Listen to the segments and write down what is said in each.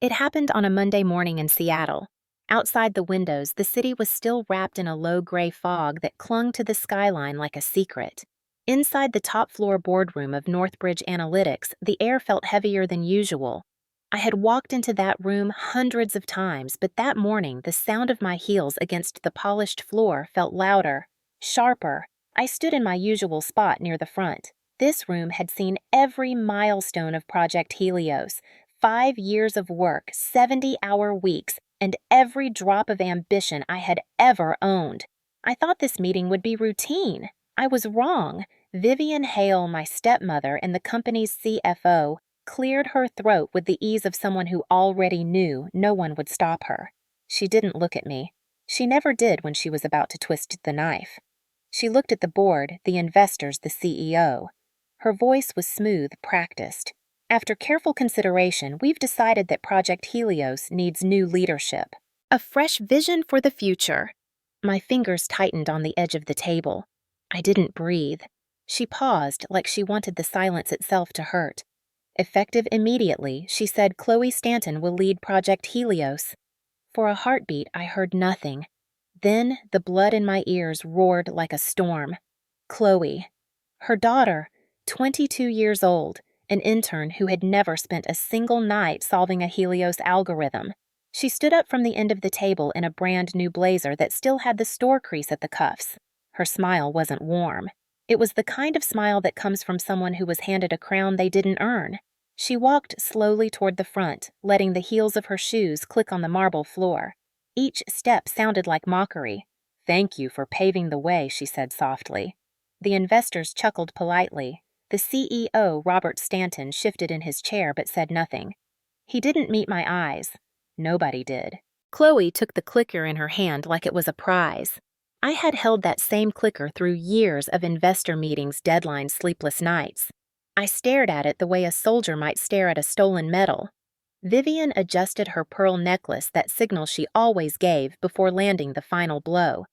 It happened on a Monday morning in Seattle. Outside the windows, the city was still wrapped in a low gray fog that clung to the skyline like a secret. Inside the top floor boardroom of Northbridge Analytics, the air felt heavier than usual. I had walked into that room hundreds of times, but that morning the sound of my heels against the polished floor felt louder, sharper. I stood in my usual spot near the front. This room had seen every milestone of Project Helios, 5 years of work, 70-hour weeks, and every drop of ambition I had ever owned. I thought this meeting would be routine. I was wrong. Vivian Hale, my stepmother and the company's CFO, cleared her throat with the ease of someone who already knew no one would stop her. She didn't look at me. She never did when she was about to twist the knife. She looked at the board, the investors, the CEO. Her voice was smooth, practiced. After careful consideration, we've decided that Project Helios needs new leadership. A fresh vision for the future. My fingers tightened on the edge of the table. I didn't breathe. She paused like she wanted the silence itself to hurt. Effective immediately, she said Chloe Stanton will lead Project Helios. For a heartbeat, I heard nothing. Then the blood in my ears roared like a storm. Chloe. Her daughter, 22 years old, an intern who had never spent a single night solving a Helios algorithm. She stood up from the end of the table in a brand new blazer that still had the store crease at the cuffs. Her smile wasn't warm. It was the kind of smile that comes from someone who was handed a crown they didn't earn. She walked slowly toward the front, letting the heels of her shoes click on the marble floor. Each step sounded like mockery. "Thank you for paving the way," she said softly. The investors chuckled politely. The CEO, Robert Stanton, shifted in his chair but said nothing. He didn't meet my eyes. Nobody did. Chloe took the clicker in her hand like it was a prize. I had held that same clicker through years of investor meetings, deadlines, sleepless nights. I stared at it the way a soldier might stare at a stolen medal. Vivian adjusted her pearl necklace, that signal she always gave before landing the final blow.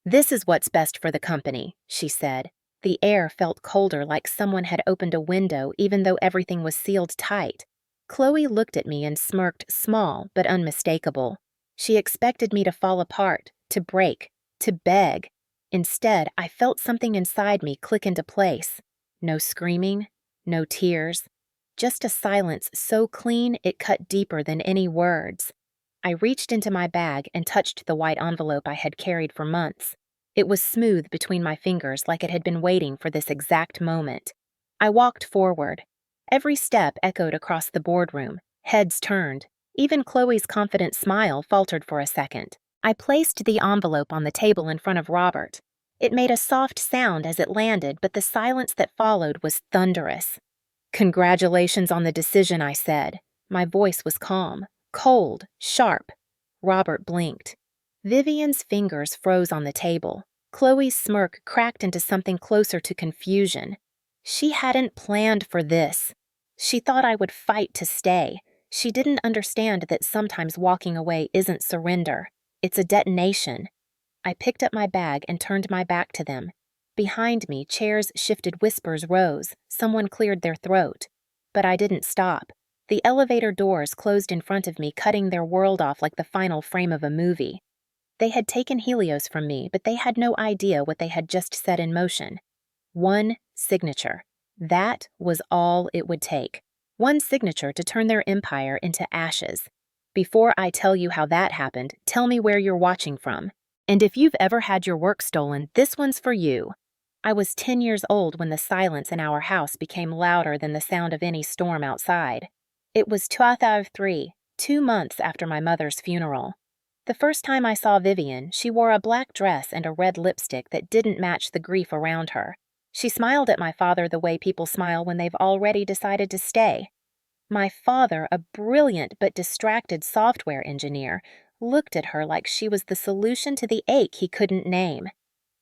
"This is what's best for the company," she said. The air felt colder, like someone had opened a window even though everything was sealed tight. Chloe looked at me and smirked, small but unmistakable. She expected me to fall apart, to break, to beg. Instead, I felt something inside me click into place. No screaming, no tears, just a silence so clean it cut deeper than any words. I reached into my bag and touched the white envelope I had carried for months. It was smooth between my fingers like it had been waiting for this exact moment. I walked forward. Every step echoed across the boardroom. Heads turned. Even Chloe's confident smile faltered for a second. I placed the envelope on the table in front of Robert. It made a soft sound as it landed, but the silence that followed was thunderous. "Congratulations on the decision," I said. My voice was calm, cold, sharp. Robert blinked. Vivian's fingers froze on the table. Chloe's smirk cracked into something closer to confusion. She hadn't planned for this. She thought I would fight to stay. She didn't understand that sometimes walking away isn't surrender. It's a detonation. I picked up my bag and turned my back to them. Behind me, chairs shifted, whispers rose. Someone cleared their throat. But I didn't stop. The elevator doors closed in front of me, cutting their world off like the final frame of a movie. They had taken Helios from me, but they had no idea what they had just set in motion. One signature. That was all it would take. One signature to turn their empire into ashes. Before I tell you how that happened, tell me where you're watching from. And if you've ever had your work stolen, this one's for you. I was 10 years old when the silence in our house became louder than the sound of any storm outside. It was 2003, 2 months after my mother's funeral. The first time I saw Vivian, she wore a black dress and a red lipstick that didn't match the grief around her. She smiled at my father the way people smile when they've already decided to stay. My father, a brilliant but distracted software engineer, looked at her like she was the solution to the ache he couldn't name.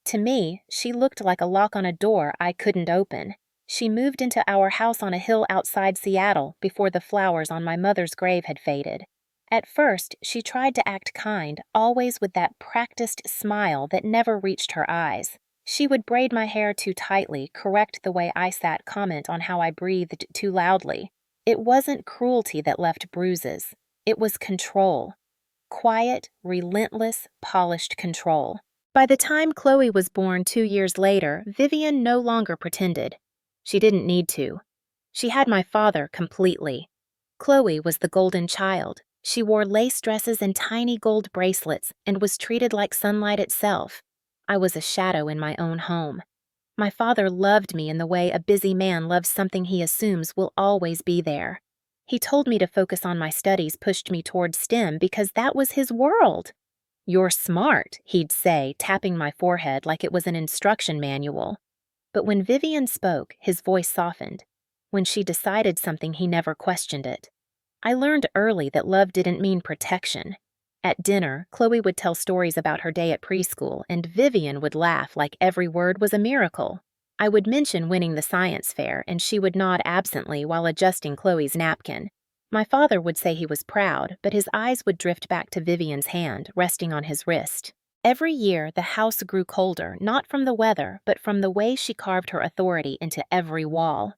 To me, she looked like a lock on a door I couldn't open. She moved into our house on a hill outside Seattle before the flowers on my mother's grave had faded. At first, she tried to act kind, always with that practiced smile that never reached her eyes. She would braid my hair too tightly, correct the way I sat, comment on how I breathed too loudly. It wasn't cruelty that left bruises. It was control. Quiet, relentless, polished control. By the time Chloe was born 2 years later, Vivian no longer pretended. She didn't need to. She had my father completely. Chloe was the golden child. She wore lace dresses and tiny gold bracelets and was treated like sunlight itself. I was a shadow in my own home. My father loved me in the way a busy man loves something he assumes will always be there. He told me to focus on my studies, pushed me toward STEM because that was his world. "You're smart," he'd say, tapping my forehead like it was an instruction manual. But when Vivian spoke, his voice softened. When she decided something, he never questioned it. I learned early that love didn't mean protection. At dinner, Chloe would tell stories about her day at preschool, and Vivian would laugh like every word was a miracle. I would mention winning the science fair, and she would nod absently while adjusting Chloe's napkin. My father would say he was proud, but his eyes would drift back to Vivian's hand, resting on his wrist. Every year, the house grew colder, not from the weather, but from the way she carved her authority into every wall.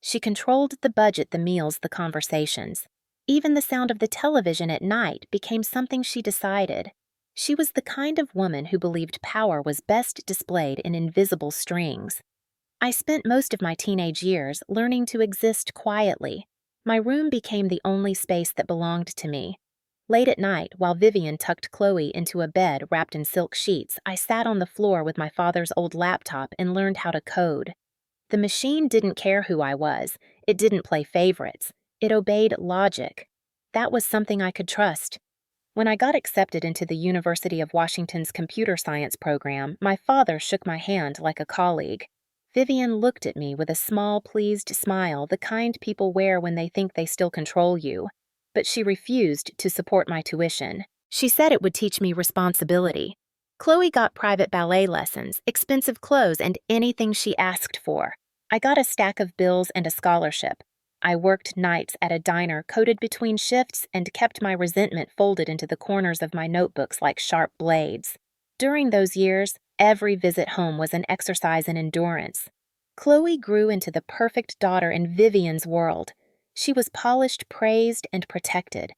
She controlled the budget, the meals, the conversations. Even the sound of the television at night became something she decided. She was the kind of woman who believed power was best displayed in invisible strings. I spent most of my teenage years learning to exist quietly. My room became the only space that belonged to me. Late at night, while Vivian tucked Chloe into a bed wrapped in silk sheets, I sat on the floor with my father's old laptop and learned how to code. The machine didn't care who I was. It didn't play favorites. It obeyed logic. That was something I could trust. When I got accepted into the University of Washington's computer science program, my father shook my hand like a colleague. Vivian looked at me with a small, pleased smile, the kind people wear when they think they still control you. But she refused to support my tuition. She said it would teach me responsibility. Chloe got private ballet lessons, expensive clothes, and anything she asked for. I got a stack of bills and a scholarship. I worked nights at a diner, coded between shifts, and kept my resentment folded into the corners of my notebooks like sharp blades. During those years, every visit home was an exercise in endurance. Chloe grew into the perfect daughter in Vivian's world. She was polished, praised, and protected.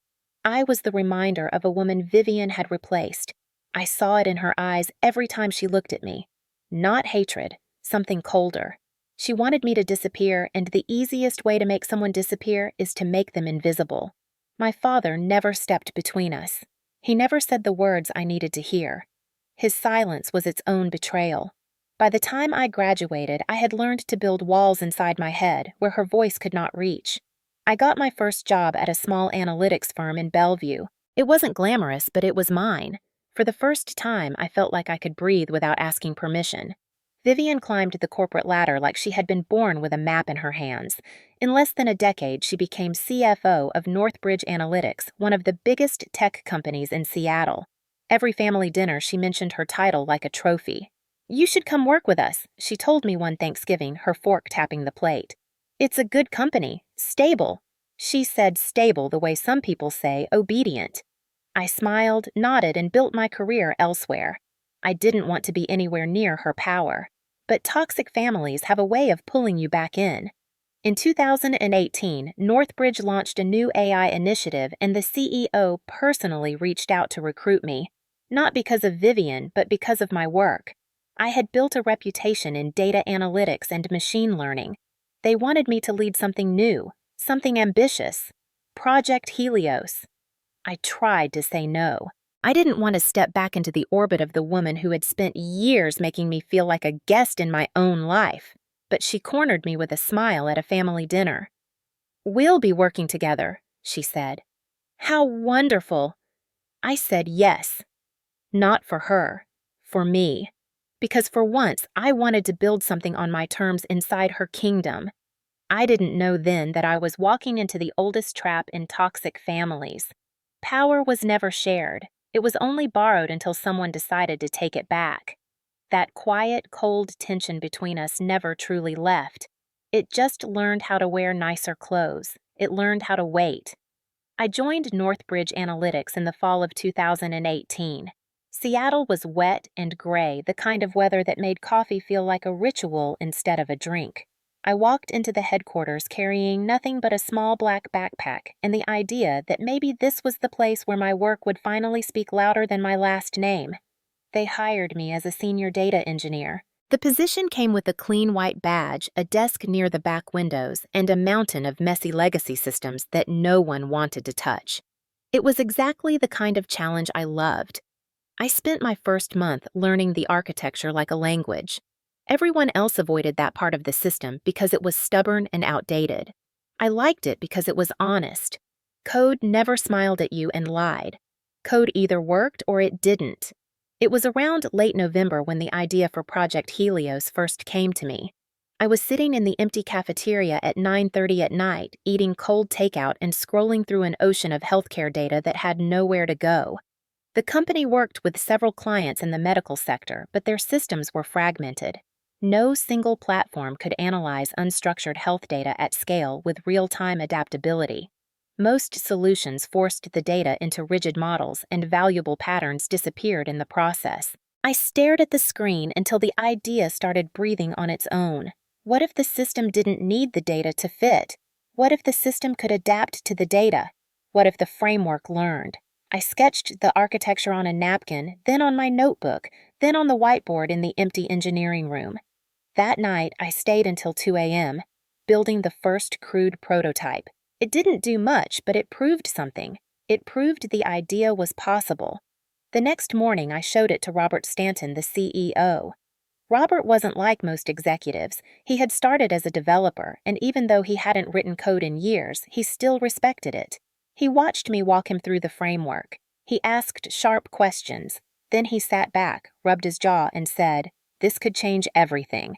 I was the reminder of a woman Vivian had replaced. I saw it in her eyes every time she looked at me. Not hatred, something colder. She wanted me to disappear, and the easiest way to make someone disappear is to make them invisible. My father never stepped between us. He never said the words I needed to hear. His silence was its own betrayal. By the time I graduated, I had learned to build walls inside my head where her voice could not reach. I got my first job at a small analytics firm in Bellevue. It wasn't glamorous, but it was mine. For the first time, I felt like I could breathe without asking permission. Vivian climbed the corporate ladder like she had been born with a map in her hands. In less than a decade, she became CFO of Northbridge Analytics, one of the biggest tech companies in Seattle. Every family dinner, she mentioned her title like a trophy. "You should come work with us," she told me one Thanksgiving, her fork tapping the plate. "It's a good company, stable." She said stable the way some people say obedient. I smiled, nodded, and built my career elsewhere. I didn't want to be anywhere near her power. But toxic families have a way of pulling you back in. In 2018, Northbridge launched a new AI initiative, and the CEO personally reached out to recruit me. Not because of Vivian, but because of my work. I had built a reputation in data analytics and machine learning. They wanted me to lead something new, something ambitious. Project Helios. I tried to say no. I didn't want to step back into the orbit of the woman who had spent years making me feel like a guest in my own life. But she cornered me with a smile at a family dinner. "We'll be working together," she said. "How wonderful." I said yes. Not for her, for me. Because for once, I wanted to build something on my terms inside her kingdom. I didn't know then that I was walking into the oldest trap in toxic families. Power was never shared. It was only borrowed until someone decided to take it back. That quiet, cold tension between us never truly left. It just learned how to wear nicer clothes. It learned how to wait. I joined Northbridge Analytics in the fall of 2018. Seattle was wet and gray, the kind of weather that made coffee feel like a ritual instead of a drink. I walked into the headquarters carrying nothing but a small black backpack and the idea that maybe this was the place where my work would finally speak louder than my last name. They hired me as a senior data engineer. The position came with a clean white badge, a desk near the back windows, and a mountain of messy legacy systems that no one wanted to touch. It was exactly the kind of challenge I loved. I spent my first month learning the architecture like a language. Everyone else avoided that part of the system because it was stubborn and outdated. I liked it because it was honest. Code never smiled at you and lied. Code either worked or it didn't. It was around late November when the idea for Project Helios first came to me. I was sitting in the empty cafeteria at 9:30 at night, eating cold takeout and scrolling through an ocean of healthcare data that had nowhere to go. The company worked with several clients in the medical sector, but their systems were fragmented. No single platform could analyze unstructured health data at scale with real-time adaptability. Most solutions forced the data into rigid models, and valuable patterns disappeared in the process. I stared at the screen until the idea started breathing on its own. What if the system didn't need the data to fit? What if the system could adapt to the data? What if the framework learned? I sketched the architecture on a napkin, then on my notebook, then on the whiteboard in the empty engineering room. That night, I stayed until 2 a.m., building the first crude prototype. It didn't do much, but it proved something. It proved the idea was possible. The next morning, I showed it to Robert Stanton, the CEO. Robert wasn't like most executives. He had started as a developer, and even though he hadn't written code in years, he still respected it. He watched me walk him through the framework. He asked sharp questions. Then he sat back, rubbed his jaw, and said, "This could change everything."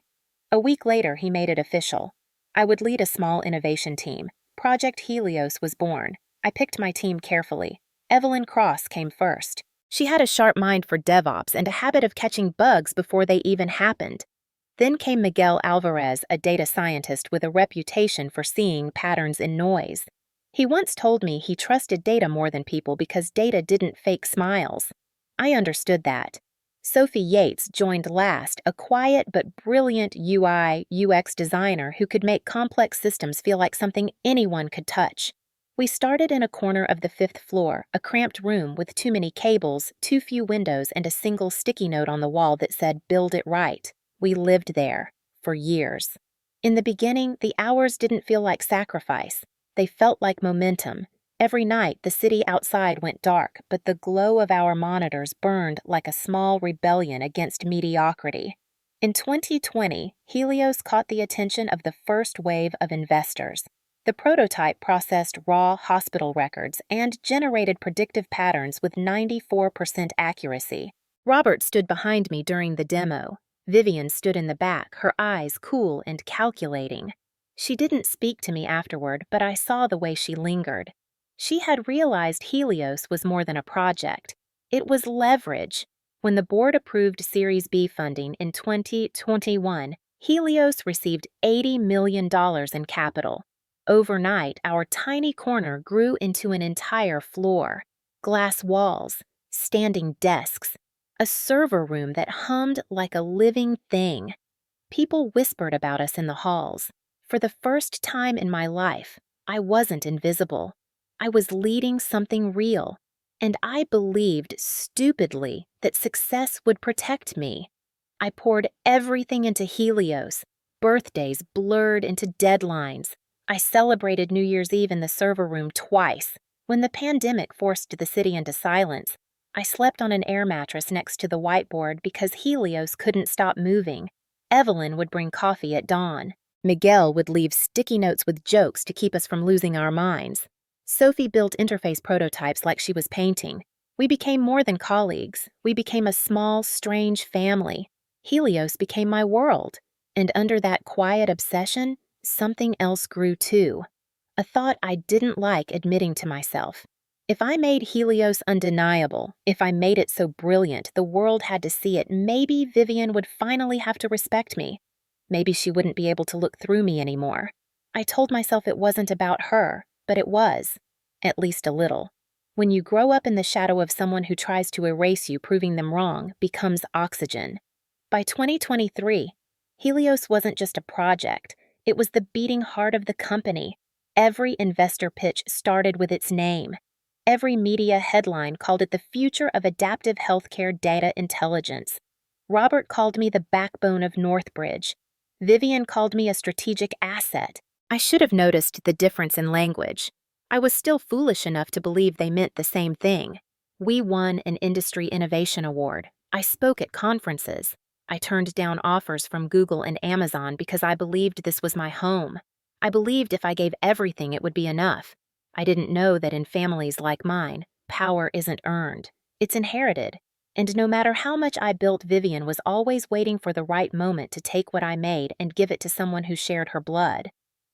A week later, he made it official. I would lead a small innovation team. Project Helios was born. I picked my team carefully. Evelyn Cross came first. She had a sharp mind for DevOps and a habit of catching bugs before they even happened. Then came Miguel Alvarez, a data scientist with a reputation for seeing patterns in noise. He once told me he trusted data more than people because data didn't fake smiles. I understood that. Sophie Yates joined last, a quiet but brilliant UI/UX designer who could make complex systems feel like something anyone could touch. We started in a corner of the 5th floor, a cramped room with too many cables, too few windows, and a single sticky note on the wall that said, "Build it right." We lived there for years. In the beginning, the hours didn't feel like sacrifice. They felt like momentum. Every night, the city outside went dark, but the glow of our monitors burned like a small rebellion against mediocrity. In 2020, Helios caught the attention of the first wave of investors. The prototype processed raw hospital records and generated predictive patterns with 94% accuracy. Robert stood behind me during the demo. Vivian stood in the back, her eyes cool and calculating. She didn't speak to me afterward, but I saw the way she lingered. She had realized Helios was more than a project. It was leverage. When the board approved Series B funding in 2021, Helios received $80 million in capital. Overnight, our tiny corner grew into an entire floor. Glass walls, standing desks, a server room that hummed like a living thing. People whispered about us in the halls. For the first time in my life, I wasn't invisible. I was leading something real, and I believed stupidly that success would protect me. I poured everything into Helios. Birthdays blurred into deadlines. I celebrated New Year's Eve in the server room twice. When the pandemic forced the city into silence, I slept on an air mattress next to the whiteboard because Helios couldn't stop moving. Evelyn would bring coffee at dawn. Miguel would leave sticky notes with jokes to keep us from losing our minds. Sophie built interface prototypes like she was painting. We became more than colleagues. We became a small, strange family. Helios became my world. And under that quiet obsession, something else grew too. A thought I didn't like admitting to myself. If I made Helios undeniable, if I made it so brilliant the world had to see it, maybe Vivian would finally have to respect me. Maybe she wouldn't be able to look through me anymore. I told myself it wasn't about her, but it was. At least a little. When you grow up in the shadow of someone who tries to erase you, proving them wrong becomes oxygen. By 2023, Helios wasn't just a project. It was the beating heart of the company. Every investor pitch started with its name. Every media headline called it the future of adaptive healthcare data intelligence. Robert called me the backbone of Northbridge. Vivian called me a strategic asset. I should have noticed the difference in language. I was still foolish enough to believe they meant the same thing. We won an Industry Innovation Award. I spoke at conferences. I turned down offers from Google and Amazon because I believed this was my home. I believed if I gave everything, it would be enough. I didn't know that in families like mine, power isn't earned. It's inherited. And no matter how much I built, Vivian was always waiting for the right moment to take what I made and give it to someone who shared her blood.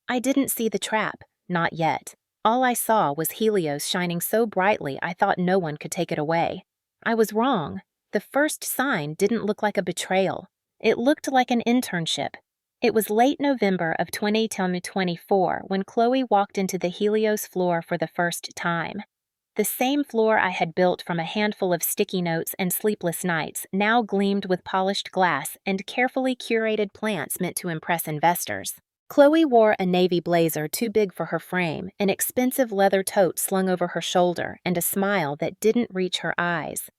I didn't see the trap, not yet. All I saw was Helios shining so brightly I thought no one could take it away. I was wrong. The first sign didn't look like a betrayal. It looked like an internship. It was late November of 2024 when Chloe walked into the Helios floor for the first time. The same floor I had built from a handful of sticky notes and sleepless nights now gleamed with polished glass and carefully curated plants meant to impress investors. Chloe wore a navy blazer too big for her frame, an expensive leather tote slung over her shoulder, and a smile that didn't reach her eyes.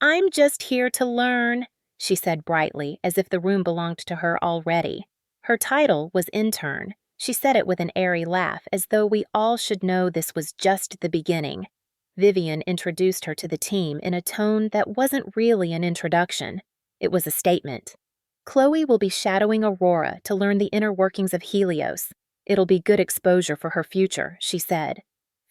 "I'm just here to learn," she said brightly, as if the room belonged to her already. Her title was Intern. She said it with an airy laugh, as though we all should know this was just the beginning. Vivian introduced her to the team in a tone that wasn't really an introduction. It was a statement. "Chloe will be shadowing Aurora to learn the inner workings of Helios. It'll be good exposure for her future," she said.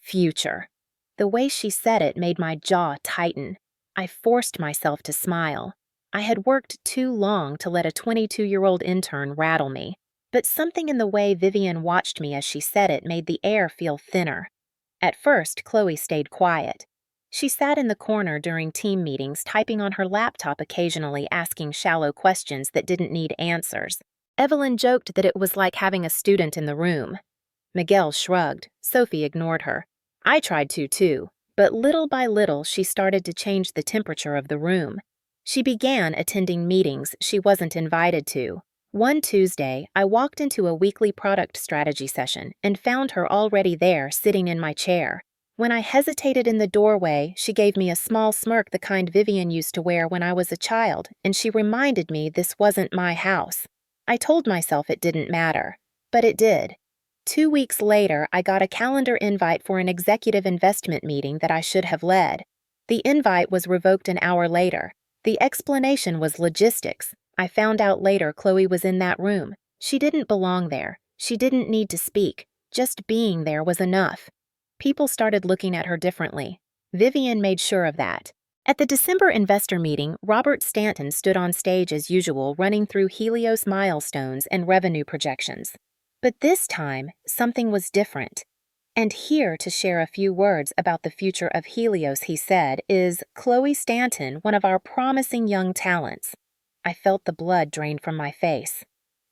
Future. The way she said it made my jaw tighten. I forced myself to smile. I had worked too long to let a 22-year-old intern rattle me, but something in the way Vivian watched me as she said it made the air feel thinner. At first, Chloe stayed quiet. She sat in the corner during team meetings, typing on her laptop occasionally, asking shallow questions that didn't need answers. Evelyn joked that it was like having a student in the room. Miguel shrugged. Sophie ignored her. I tried to, too, but little by little she started to change the temperature of the room. She began attending meetings she wasn't invited to. One Tuesday, I walked into a weekly product strategy session and found her already there, sitting in my chair. When I hesitated in the doorway, she gave me a small smirk, the kind Vivian used to wear when I was a child, and she reminded me this wasn't my house. I told myself it didn't matter, but it did. 2 weeks later, I got a calendar invite for an executive investment meeting that I should have led. The invite was revoked an hour later. The explanation was logistics. I found out later Chloe was in that room. She didn't belong there. She didn't need to speak. Just being there was enough. People started looking at her differently. Vivian made sure of that. At the December investor meeting, Robert Stanton stood on stage as usual, running through Helios milestones and revenue projections. But this time, something was different. "And here to share a few words about the future of Helios," he said, "is Chloe Stanton, one of our promising young talents." I felt the blood drain from my face.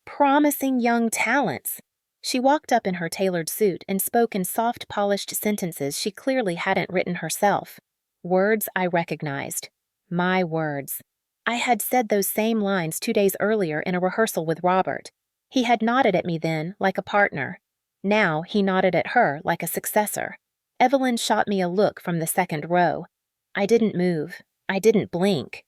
Promising young talents. She walked up in her tailored suit and spoke in soft, polished sentences she clearly hadn't written herself. Words I recognized. My words. I had said those same lines 2 days earlier in a rehearsal with Robert. He had nodded at me then, like a partner. Now he nodded at her like a successor. Evelyn shot me a look from the second row. I didn't move. I didn't blink.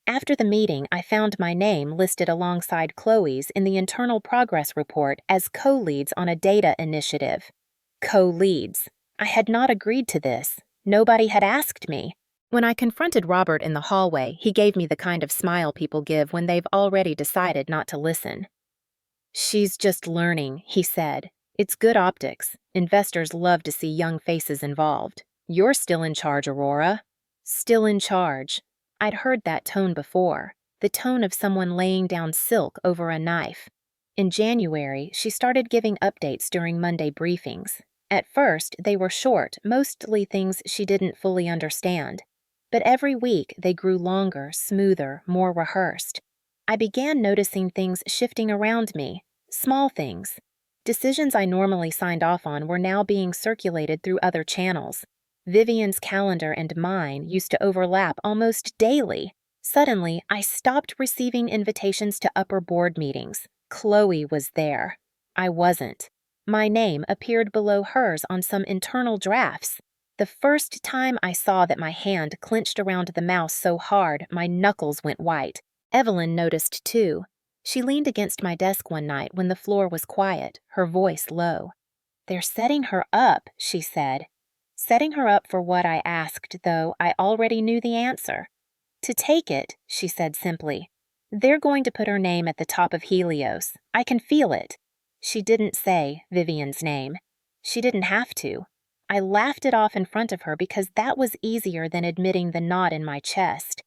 After the meeting, I found my name listed alongside Chloe's in the internal progress report as co-leads on a data initiative. Co-leads. I had not agreed to this. Nobody had asked me. When I confronted Robert in the hallway, he gave me the kind of smile people give when they've already decided not to listen. "She's just learning," he said. "It's good optics. Investors love to see young faces involved. You're still in charge, Aurora." Still in charge. I'd heard that tone before, the tone of someone laying down silk over a knife. In January, she started giving updates during Monday briefings. At first, they were short, mostly things she didn't fully understand. But every week, they grew longer, smoother, more rehearsed. I began noticing things shifting around me, small things. Decisions I normally signed off on were now being circulated through other channels. Vivian's calendar and mine used to overlap almost daily. Suddenly, I stopped receiving invitations to upper board meetings. Chloe was there. I wasn't. My name appeared below hers on some internal drafts. The first time I saw that my hand clenched around the mouse so hard my knuckles went white. Evelyn noticed too. She leaned against my desk one night when the floor was quiet, her voice low. "They're setting her up," she said. Setting her up for what I asked, though I already knew the answer. "To take it," she said simply. "They're going to put her name at the top of Helios. I can feel it." She didn't say Vivian's name. She didn't have to. I laughed it off in front of her because that was easier than admitting the knot in my chest.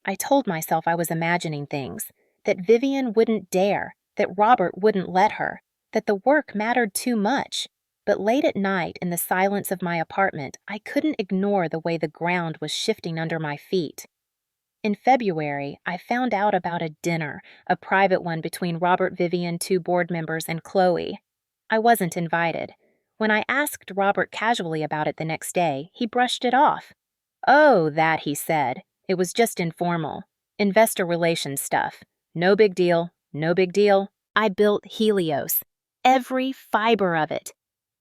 I told myself I was imagining things, that Vivian wouldn't dare, that Robert wouldn't let her, that the work mattered too much. But late at night, in the silence of my apartment, I couldn't ignore the way the ground was shifting under my feet. In February, I found out about a dinner, a private one between Robert, Vivian, 2 board members, and Chloe. I wasn't invited. When I asked Robert casually about it the next day, he brushed it off. "Oh, that," he said. "It was just informal. Investor relations stuff. No big deal, no big deal." I built Helios. Every fiber of it.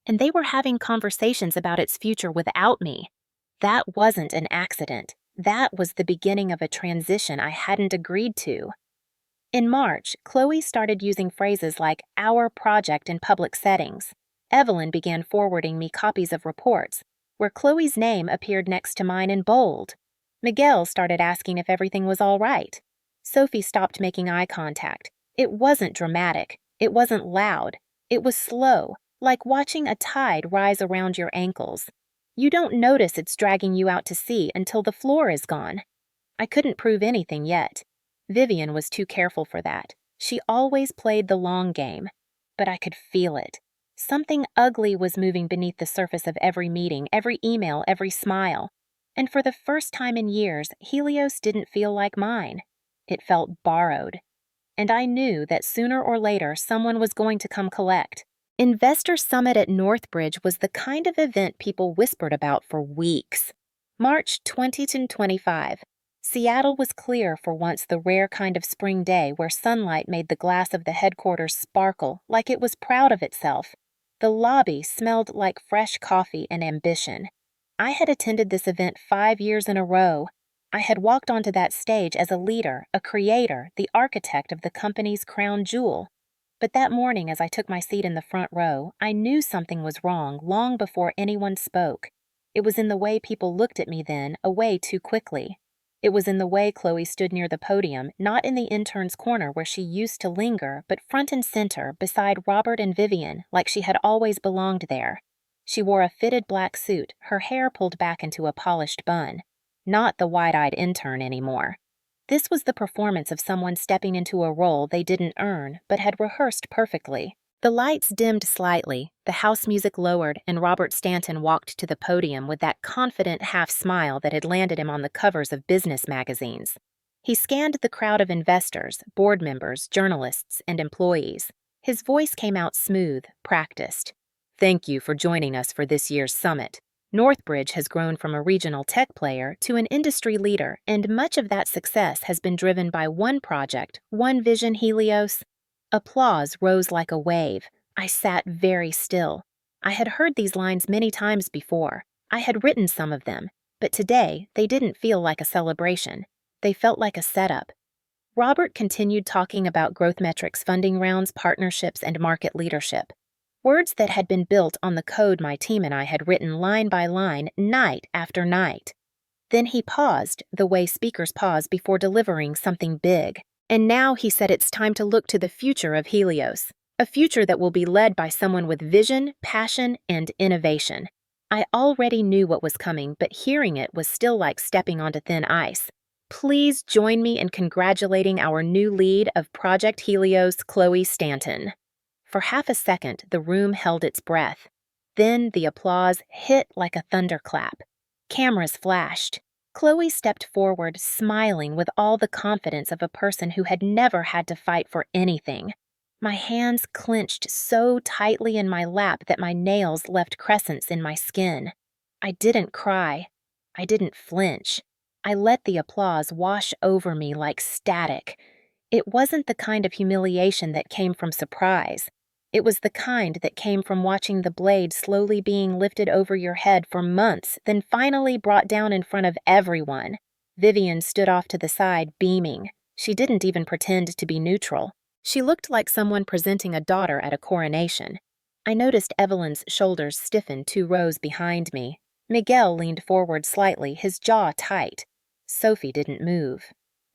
And they were having conversations about its future without me. That wasn't an accident. That was the beginning of a transition I hadn't agreed to. In March, Chloe started using phrases like "our project" in public settings. Evelyn began forwarding me copies of reports, where Chloe's name appeared next to mine in bold. Miguel started asking if everything was all right. Sophie stopped making eye contact. It wasn't dramatic. It wasn't loud. It was slow, like watching a tide rise around your ankles. You don't notice it's dragging you out to sea until the floor is gone. I couldn't prove anything yet. Vivian was too careful for that. She always played the long game. But I could feel it. Something ugly was moving beneath the surface of every meeting, every email, every smile. And for the first time in years, Helios didn't feel like mine. It felt borrowed. And I knew that sooner or later someone was going to come collect. Investor Summit at Northbridge was the kind of event people whispered about for weeks. March 2025. Seattle was clear for once, the rare kind of spring day where sunlight made the glass of the headquarters sparkle like it was proud of itself. The lobby smelled like fresh coffee and ambition. I had attended this event 5 years in a row. I had walked onto that stage as a leader, a creator, the architect of the company's crown jewel. But that morning, as I took my seat in the front row, I knew something was wrong long before anyone spoke. It was in the way people looked at me then, away too quickly. It was in the way Chloe stood near the podium, not in the intern's corner where she used to linger, but front and center, beside Robert and Vivian, like she had always belonged there. She wore a fitted black suit, her hair pulled back into a polished bun. Not the wide-eyed intern anymore. This was the performance of someone stepping into a role they didn't earn, but had rehearsed perfectly. The lights dimmed slightly, the house music lowered, and Robert Stanton walked to the podium with that confident half-smile that had landed him on the covers of business magazines. He scanned the crowd of investors, board members, journalists, and employees. His voice came out smooth, practiced. "Thank you for joining us for this year's summit. Northbridge has grown from a regional tech player to an industry leader, and much of that success has been driven by one project, one vision, Helios." Applause rose like a wave. I sat very still. I had heard these lines many times before. I had written some of them, but today they didn't feel like a celebration. They felt like a setup. Robert continued talking about growth metrics, funding rounds, partnerships, and market leadership. Words that had been built on the code my team and I had written line by line, night after night. Then he paused, the way speakers pause before delivering something big. And now he said it's time to look to the future of Helios, a future that will be led by someone with vision, passion, and innovation. I already knew what was coming, but hearing it was still like stepping onto thin ice. Please join me in congratulating our new lead of Project Helios, Chloe Stanton. For half a second, the room held its breath. Then the applause hit like a thunderclap. Cameras flashed. Chloe stepped forward, smiling with all the confidence of a person who had never had to fight for anything. My hands clenched so tightly in my lap that my nails left crescents in my skin. I didn't cry. I didn't flinch. I let the applause wash over me like static. It wasn't the kind of humiliation that came from surprise. It was the kind that came from watching the blade slowly being lifted over your head for months, then finally brought down in front of everyone. Vivian stood off to the side, beaming. She didn't even pretend to be neutral. She looked like someone presenting a daughter at a coronation. I noticed Evelyn's shoulders stiffen 2 rows behind me. Miguel leaned forward slightly, his jaw tight. Sophie didn't move.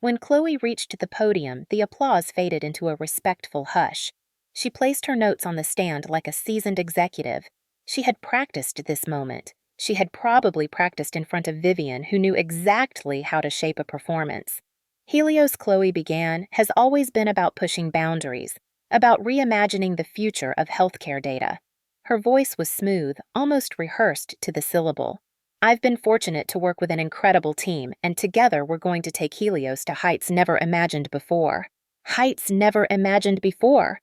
When Chloe reached the podium, the applause faded into a respectful hush. She placed her notes on the stand like a seasoned executive. She had practiced this moment. She had probably practiced in front of Vivian, who knew exactly how to shape a performance. Helios, Chloe began, has always been about pushing boundaries, about reimagining the future of healthcare data. Her voice was smooth, almost rehearsed to the syllable. I've been fortunate to work with an incredible team, and together we're going to take Helios to heights never imagined before. Heights never imagined before.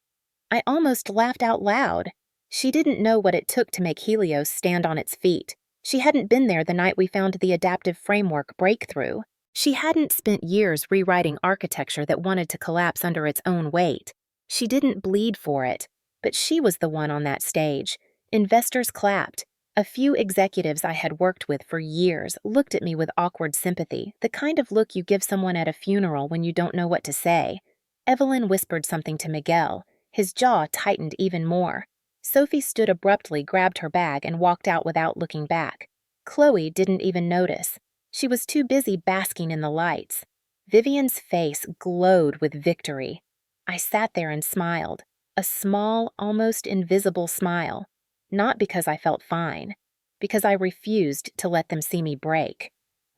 I almost laughed out loud. She didn't know what it took to make Helios stand on its feet. She hadn't been there the night we found the adaptive framework breakthrough. She hadn't spent years rewriting architecture that wanted to collapse under its own weight. She didn't bleed for it, but she was the one on that stage. Investors clapped. A few executives I had worked with for years looked at me with awkward sympathy, the kind of look you give someone at a funeral when you don't know what to say. Evelyn whispered something to Miguel. His jaw tightened even more. Sophie stood abruptly, grabbed her bag, and walked out without looking back. Chloe didn't even notice. She was too busy basking in the lights. Vivian's face glowed with victory. I sat there and smiled, a small, almost invisible smile. Not because I felt fine, because I refused to let them see me break.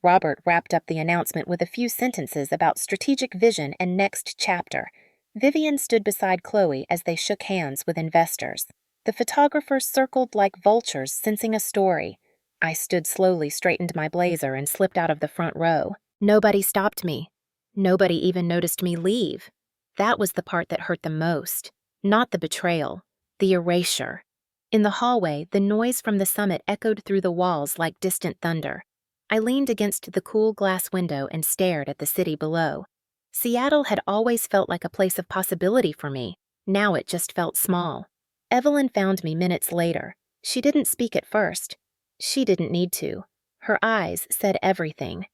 Robert wrapped up the announcement with a few sentences about strategic vision and next chapter. Vivian stood beside Chloe as they shook hands with investors. The photographers circled like vultures, sensing a story. I stood slowly, straightened my blazer, and slipped out of the front row. Nobody stopped me. Nobody even noticed me leave. That was the part that hurt the most. Not the betrayal, the erasure. In the hallway, the noise from the summit echoed through the walls like distant thunder. I leaned against the cool glass window and stared at the city below. Seattle had always felt like a place of possibility for me. Now it just felt small. Evelyn found me minutes later. She didn't speak at first. She didn't need to. Her eyes said everything.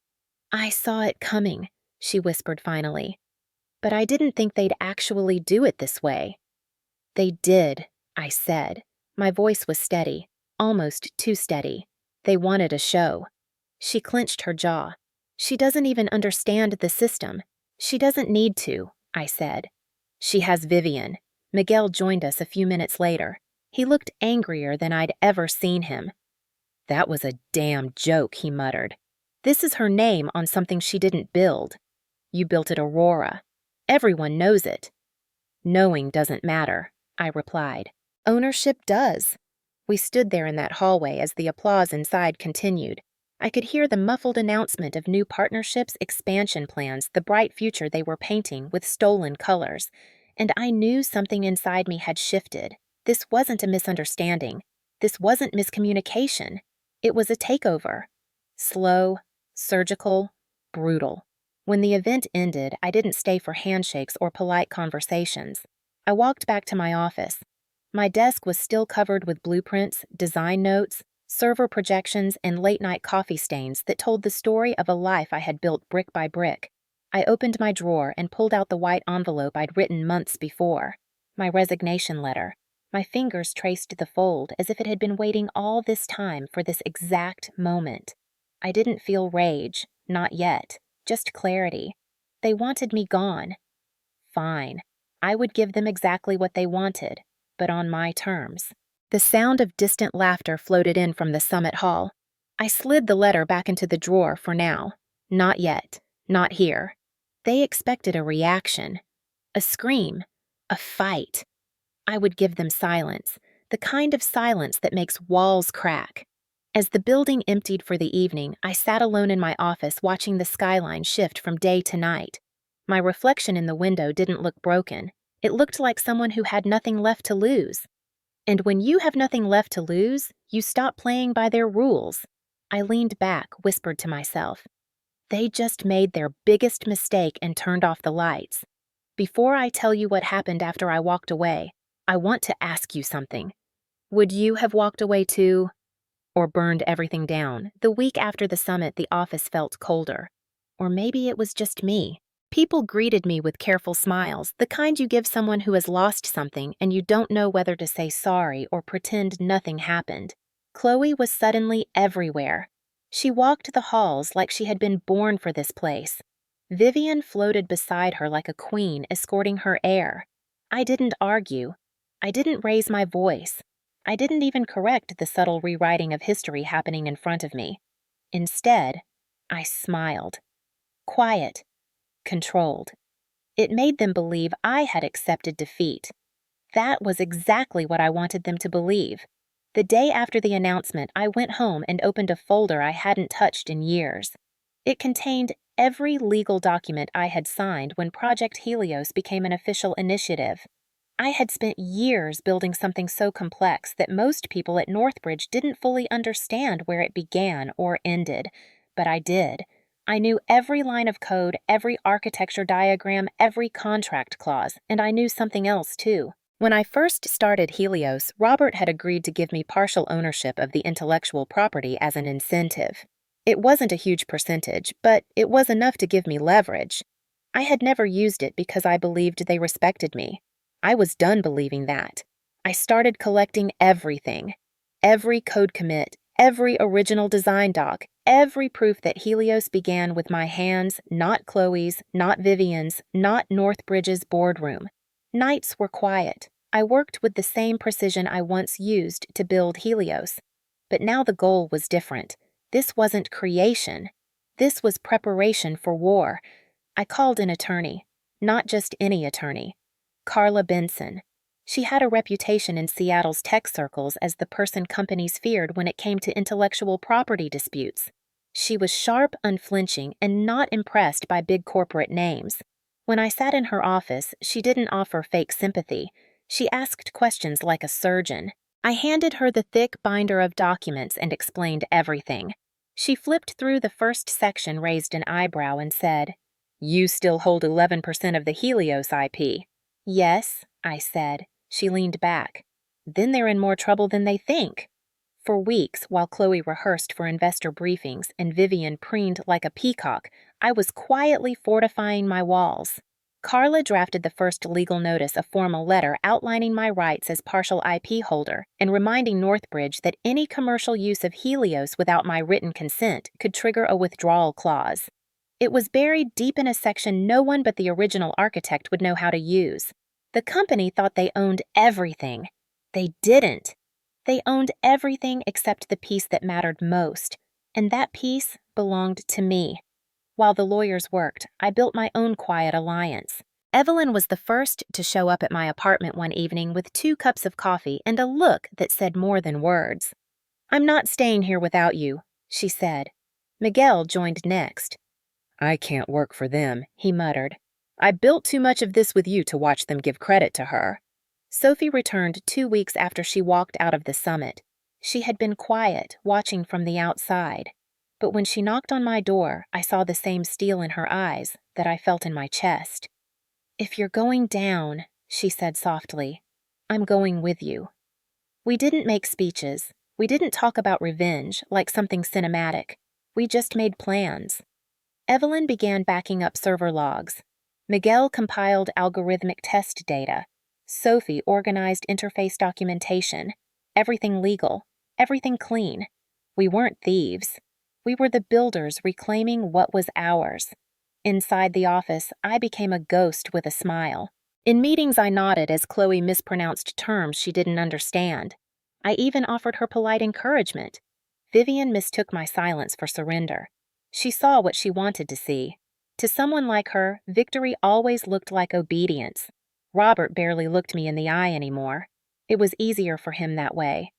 I saw it coming, she whispered finally. But I didn't think they'd actually do it this way. They did, I said. My voice was steady, almost too steady. They wanted a show. She clenched her jaw. She doesn't even understand the system. She doesn't need to, I said. She has Vivian. Miguel joined us a few minutes later. He looked angrier than I'd ever seen him. That was a damn joke, he muttered. This is her name on something she didn't build. You built it, Aurora. Everyone knows it. Knowing doesn't matter, I replied. Ownership does. We stood there in that hallway as the applause inside continued. I could hear the muffled announcement of new partnerships, expansion plans, the bright future they were painting with stolen colors. And I knew something inside me had shifted. This wasn't a misunderstanding. This wasn't miscommunication. It was a takeover. Slow, surgical, brutal. When the event ended, I didn't stay for handshakes or polite conversations. I walked back to my office. My desk was still covered with blueprints, design notes, server projections, and late-night coffee stains that told the story of a life I had built brick by brick. I opened my drawer and pulled out the white envelope I'd written months before. My resignation letter. My fingers traced the fold as if it had been waiting all this time for this exact moment. I didn't feel rage, not yet, just clarity. They wanted me gone. Fine. I would give them exactly what they wanted, but on my terms. The sound of distant laughter floated in from the summit hall. I slid the letter back into the drawer for now. Not yet. Not here. They expected a reaction. A scream. A fight. I would give them silence, the kind of silence that makes walls crack. As the building emptied for the evening, I sat alone in my office watching the skyline shift from day to night. My reflection in the window didn't look broken. It looked like someone who had nothing left to lose. And when you have nothing left to lose, you stop playing by their rules. I leaned back, whispered to myself. They just made their biggest mistake and turned off the lights. Before I tell you what happened after I walked away, I want to ask you something. Would you have walked away too, or burned everything down? The week after the summit, the office felt colder. Or maybe it was just me. People greeted me with careful smiles, the kind you give someone who has lost something and you don't know whether to say sorry or pretend nothing happened. Chloe was suddenly everywhere. She walked the halls like she had been born for this place. Vivian floated beside her like a queen escorting her heir. I didn't argue. I didn't raise my voice. I didn't even correct the subtle rewriting of history happening in front of me. Instead, I smiled. Quiet. Controlled. It made them believe I had accepted defeat. That was exactly what I wanted them to believe. The day after the announcement, I went home and opened a folder I hadn't touched in years. It contained every legal document I had signed when Project Helios became an official initiative. I had spent years building something so complex that most people at Northbridge didn't fully understand where it began or ended, but I did. I knew every line of code, every architecture diagram, every contract clause, and I knew something else too. When I first started Helios, Robert had agreed to give me partial ownership of the intellectual property as an incentive. It wasn't a huge percentage, but it was enough to give me leverage. I had never used it because I believed they respected me. I was done believing that. I started collecting everything. Every code commit, every original design doc, every proof that Helios began with my hands, not Chloe's, not Vivian's, not Northbridge's boardroom. Nights were quiet. I worked with the same precision I once used to build Helios. But now the goal was different. This wasn't creation. This was preparation for war. I called an attorney. Not just any attorney. Carla Benson. She had a reputation in Seattle's tech circles as the person companies feared when it came to intellectual property disputes. She was sharp, unflinching, and not impressed by big corporate names. When I sat in her office, she didn't offer fake sympathy. She asked questions like a surgeon. I handed her the thick binder of documents and explained everything. She flipped through the first section, raised an eyebrow, and said, "You still hold 11% of the Helios IP." "Yes," I said. She leaned back. "Then they're in more trouble than they think." For weeks, while Chloe rehearsed for investor briefings and Vivian preened like a peacock, I was quietly fortifying my walls. Carla drafted the first legal notice, a formal letter outlining my rights as partial IP holder and reminding Northbridge that any commercial use of Helios without my written consent could trigger a withdrawal clause. It was buried deep in a section no one but the original architect would know how to use. The company thought they owned everything. They didn't. They owned everything except the piece that mattered most, and that piece belonged to me. While the lawyers worked, I built my own quiet alliance. Evelyn was the first to show up at my apartment one evening with 2 cups of coffee and a look that said more than words. "I'm not staying here without you," she said. Miguel joined next. "I can't work for them," he muttered. "I built too much of this with you to watch them give credit to her." Sophie returned 2 weeks after she walked out of the summit. She had been quiet, watching from the outside. But when she knocked on my door, I saw the same steel in her eyes that I felt in my chest. "If you're going down," she said softly, "I'm going with you." We didn't make speeches. We didn't talk about revenge like something cinematic. We just made plans. Evelyn began backing up server logs. Miguel compiled algorithmic test data. Sophie organized interface documentation. Everything legal. Everything clean. We weren't thieves. We were the builders reclaiming what was ours. Inside the office, I became a ghost with a smile. In meetings, I nodded as Chloe mispronounced terms she didn't understand. I even offered her polite encouragement. Vivian mistook my silence for surrender. She saw what she wanted to see. To someone like her, victory always looked like obedience. Robert barely looked me in the eye anymore. It was easier for him that way.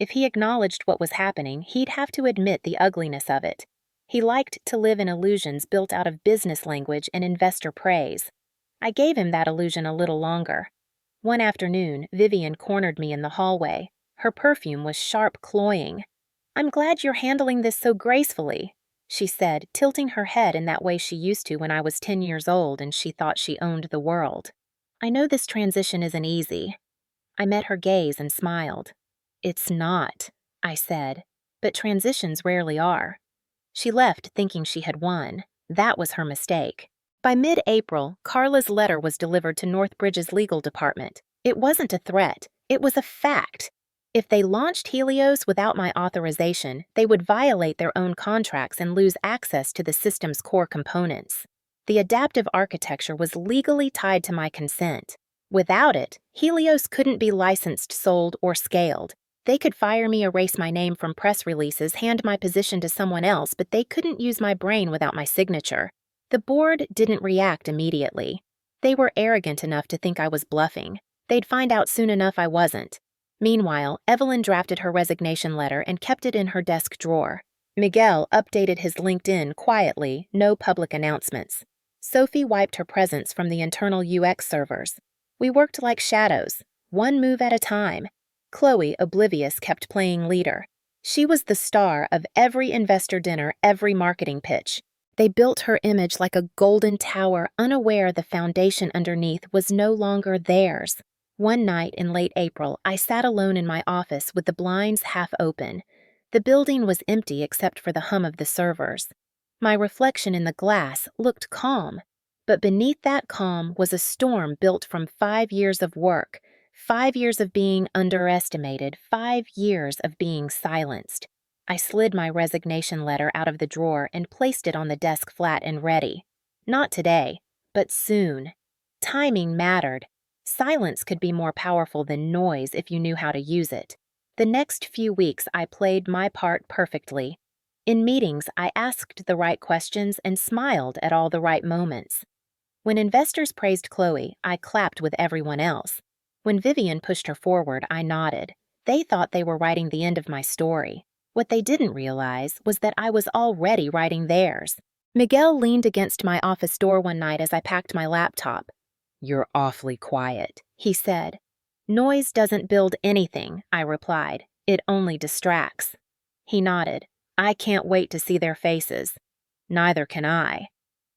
If he acknowledged what was happening, he'd have to admit the ugliness of it. He liked to live in illusions built out of business language and investor praise. I gave him that illusion a little longer. One afternoon, Vivian cornered me in the hallway. Her perfume was sharp, cloying. "I'm glad you're handling this so gracefully," she said, tilting her head in that way she used to when I was 10 years old and she thought she owned the world. "I know this transition isn't easy." I met her gaze and smiled. "It's not," I said, "but transitions rarely are." She left thinking she had won. That was her mistake. By mid-April, Carla's letter was delivered to Northbridge's legal department. It wasn't a threat. It was a fact. If they launched Helios without my authorization, they would violate their own contracts and lose access to the system's core components. The adaptive architecture was legally tied to my consent. Without it, Helios couldn't be licensed, sold, or scaled. They could fire me, erase my name from press releases, hand my position to someone else, but they couldn't use my brain without my signature. The board didn't react immediately. They were arrogant enough to think I was bluffing. They'd find out soon enough I wasn't. Meanwhile, Evelyn drafted her resignation letter and kept it in her desk drawer. Miguel updated his LinkedIn quietly, no public announcements. Sophie wiped her presence from the internal UX servers. We worked like shadows, one move at a time. Chloe, oblivious, kept playing leader. She was the star of every investor dinner, every marketing pitch. They built her image like a golden tower, unaware the foundation underneath was no longer theirs. One night in late April, I sat alone in my office with the blinds half open. The building was empty except for the hum of the servers. My reflection in the glass looked calm, but beneath that calm was a storm built from 5 years of work, 5 years of being underestimated, 5 years of being silenced. I slid my resignation letter out of the drawer and placed it on the desk flat and ready. Not today, but soon. Timing mattered. Silence could be more powerful than noise if you knew how to use it. The next few weeks I played my part perfectly. In meetings, I asked the right questions and smiled at all the right moments. When investors praised Chloe, I clapped with everyone else. When Vivian pushed her forward, I nodded. They thought they were writing the end of my story. What they didn't realize was that I was already writing theirs. Miguel leaned against my office door one night as I packed my laptop. "You're awfully quiet," he said. "Noise doesn't build anything," I replied. "It only distracts." He nodded. "I can't wait to see their faces." "Neither can I."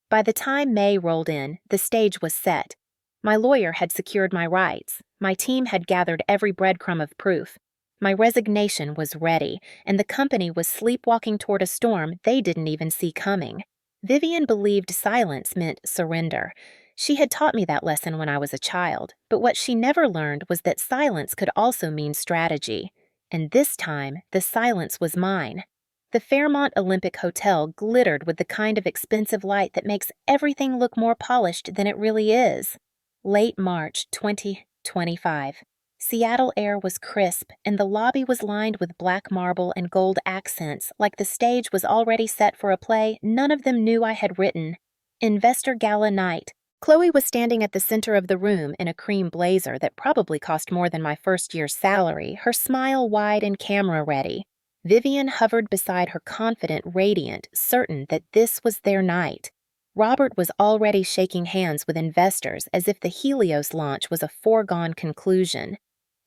By the time May rolled in, the stage was set. My lawyer had secured my rights. My team had gathered every breadcrumb of proof. My resignation was ready, and the company was sleepwalking toward a storm they didn't even see coming. Vivian believed silence meant surrender. She had taught me that lesson when I was a child, but what she never learned was that silence could also mean strategy. And this time, the silence was mine. The Fairmont Olympic Hotel glittered with the kind of expensive light that makes everything look more polished than it really is. Late March 2025. Seattle air was crisp, and the lobby was lined with black marble and gold accents, like the stage was already set for a play none of them knew I had written. Investor Gala Night. Chloe was standing at the center of the room in a cream blazer that probably cost more than my first year's salary, her smile wide and camera-ready. Vivian hovered beside her, confident, radiant, certain that this was their night. Robert was already shaking hands with investors as if the Helios launch was a foregone conclusion.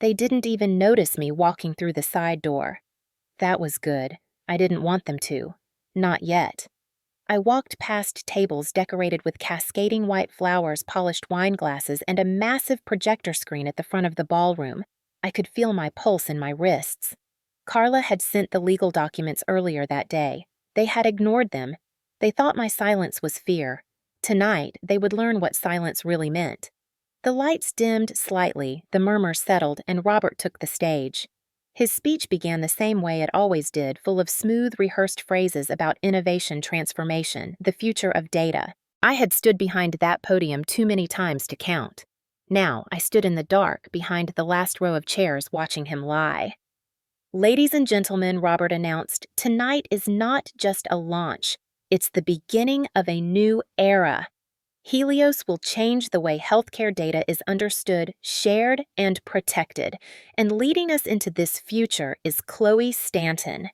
They didn't even notice me walking through the side door. That was good. I didn't want them to. Not yet. I walked past tables decorated with cascading white flowers, polished wine glasses, and a massive projector screen at the front of the ballroom. I could feel my pulse in my wrists. Carla had sent the legal documents earlier that day. They had ignored them. They thought my silence was fear. Tonight, they would learn what silence really meant. The lights dimmed slightly, the murmurs settled, and Robert took the stage. His speech began the same way it always did, full of smooth, rehearsed phrases about innovation, transformation, the future of data. I had stood behind that podium too many times to count. Now, I stood in the dark, behind the last row of chairs, watching him lie. "Ladies and gentlemen," Robert announced, "tonight is not just a launch. It's the beginning of a new era. Helios will change the way healthcare data is understood, shared, and protected, and leading us into this future is Chloe Stanton."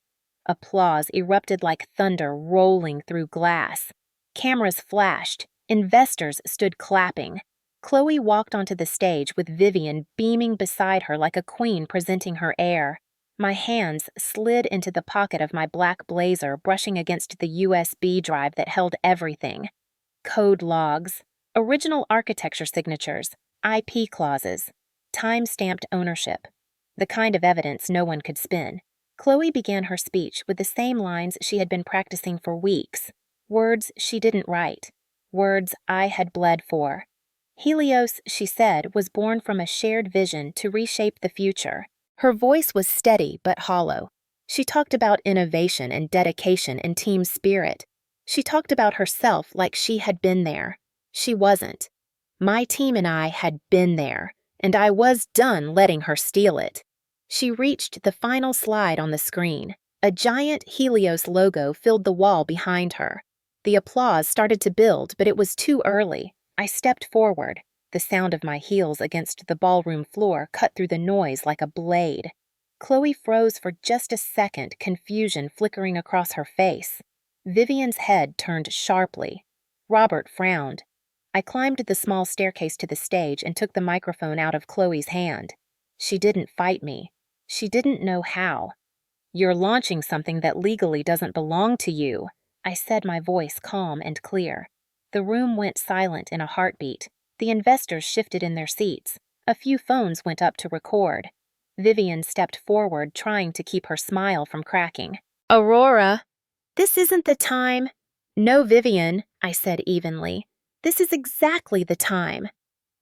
Applause erupted like thunder rolling through glass. Cameras flashed. Investors stood clapping. Chloe walked onto the stage with Vivian beaming beside her like a queen presenting her heir. My hands slid into the pocket of my black blazer, brushing against the USB drive that held everything. Code logs, original architecture signatures, IP clauses. time-stamped ownership, the kind of evidence no one could spin. Chloe began her speech with the same lines she had been practicing for weeks, words she didn't write, words I had bled for. Helios, she said, was born from a shared vision to reshape the future. Her voice was steady but hollow. She talked about innovation and dedication and team spirit. She talked about herself like she had been there. She wasn't. My team and I had been there, and I was done letting her steal it. She reached the final slide on the screen. A giant Helios logo filled the wall behind her. The applause started to build, but it was too early. I stepped forward. The sound of my heels against the ballroom floor cut through the noise like a blade. Chloe froze for just a second, confusion flickering across her face. Vivian's head turned sharply. Robert frowned. I climbed the small staircase to the stage and took the microphone out of Chloe's hand. She didn't fight me. She didn't know how. "You're launching something that legally doesn't belong to you," I said, my voice calm and clear. The room went silent in a heartbeat. The investors shifted in their seats. A few phones went up to record. Vivian stepped forward, trying to keep her smile from cracking. "Aurora, this isn't the time." "No, Vivian," I said evenly. "This is exactly the time."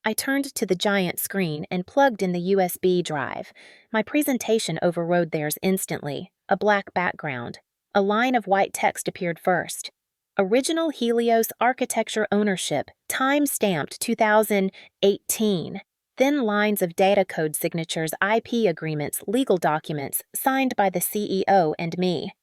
I turned to the giant screen and plugged in the USB drive. My presentation overrode theirs instantly, a black background. A line of white text appeared first. "Original Helios Architecture Ownership, time-stamped 2018. Then lines of data code signatures, IP agreements, legal documents, signed by the CEO and me.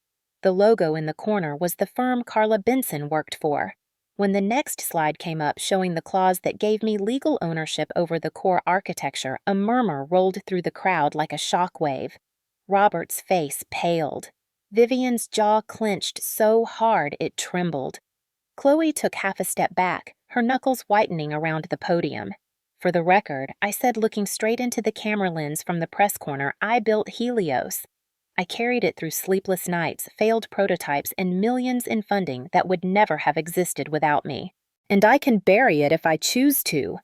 The logo in the corner was the firm Carla Benson worked for. When the next slide came up showing the clause that gave me legal ownership over the core architecture, a murmur rolled through the crowd like a shockwave. Robert's face paled. Vivian's jaw clenched so hard it trembled. Chloe took half a step back, her knuckles whitening around the podium. "For the record," I said, looking straight into the camera lens from the press corner, "I built Helios. I carried it through sleepless nights, failed prototypes, and millions in funding that would never have existed without me. And I can bury it if I choose to."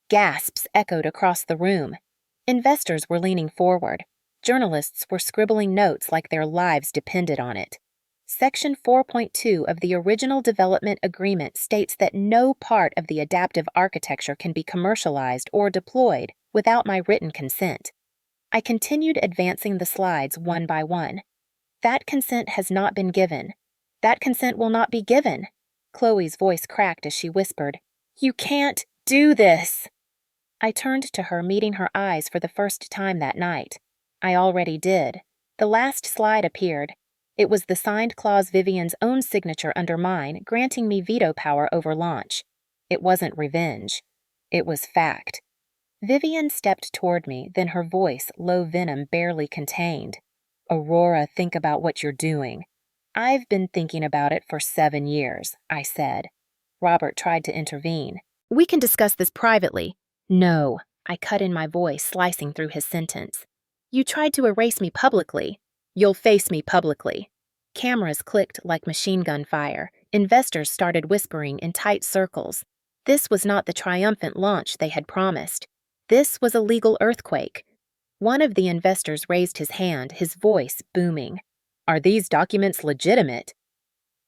Gasps echoed across the room. Investors were leaning forward. Journalists were scribbling notes like their lives depended on it. Section 4.2 of the original development agreement states that no part of the adaptive architecture can be commercialized or deployed without my written consent. I continued advancing the slides one by one. "That consent has not been given. That consent will not be given." Chloe's voice cracked as she whispered, "You can't do this." I turned to her, meeting her eyes for the first time that night. I already did. The last slide appeared. It was the signed clause, Vivian's own signature under mine, granting me veto power over launch. It wasn't revenge. It was fact. Vivian stepped toward me, then her voice, low venom barely contained. "Aurora, think about what you're doing." "I've been thinking about it for 7 years, I said. Robert tried to intervene. "We can discuss this privately." "No," I cut in my voice, slicing through his sentence. "You tried to erase me publicly. You'll face me publicly." Cameras clicked like machine gun fire. Investors started whispering in tight circles. This was not the triumphant launch they had promised. This was a legal earthquake. One of the investors raised his hand, his voice booming. "Are these documents legitimate?"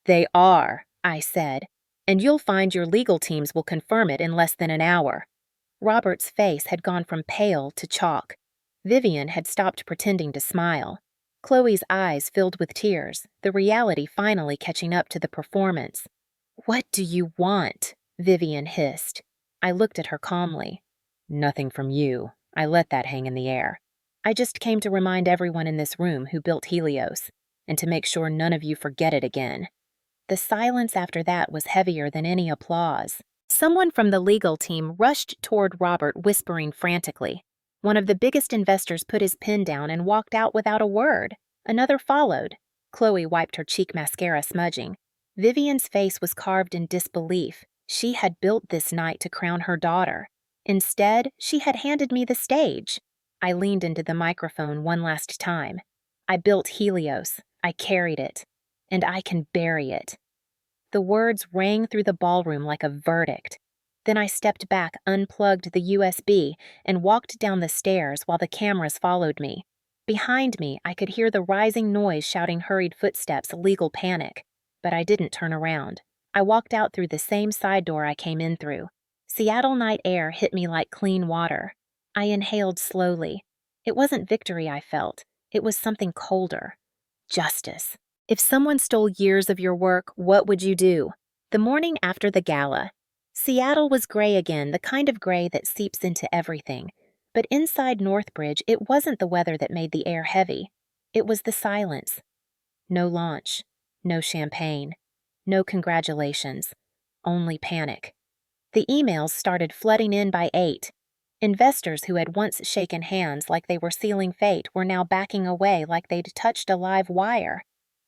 "They are," I said, "and you'll find your legal teams will confirm it in less than an hour." Robert's face had gone from pale to chalk. Vivian had stopped pretending to smile. Chloe's eyes filled with tears, the reality finally catching up to the performance. "What do you want?" Vivian hissed. I looked at her calmly. "Nothing from you. I let that hang in the air. I just came to remind everyone in this room who built Helios, and to make sure none of you forget it again." The silence after that was heavier than any applause. Someone from the legal team rushed toward Robert, whispering frantically. One of the biggest investors put his pen down and walked out without a word. Another followed. Chloe wiped her cheek mascara smudging. Vivian's face was carved in disbelief. She had built this night to crown her daughter. Instead, she had handed me the stage. I leaned into the microphone one last time. "I built Helios. I carried it. And I can bury it." The words rang through the ballroom like a verdict. Then I stepped back, unplugged the USB, and walked down the stairs while the cameras followed me. Behind me, I could hear the rising noise shouting hurried footsteps, legal panic. But I didn't turn around. I walked out through the same side door I came in through. Seattle night air hit me like clean water. I inhaled slowly. It wasn't victory I felt. It was something colder. Justice. If someone stole years of your work, what would you do? The morning after the gala. Seattle was gray again, the kind of gray that seeps into everything. But inside Northbridge, it wasn't the weather that made the air heavy. It was the silence. No launch. No champagne. No congratulations. Only panic. The emails started flooding in by 8. Investors who had once shaken hands like they were sealing fate were now backing away like they'd touched a live wire.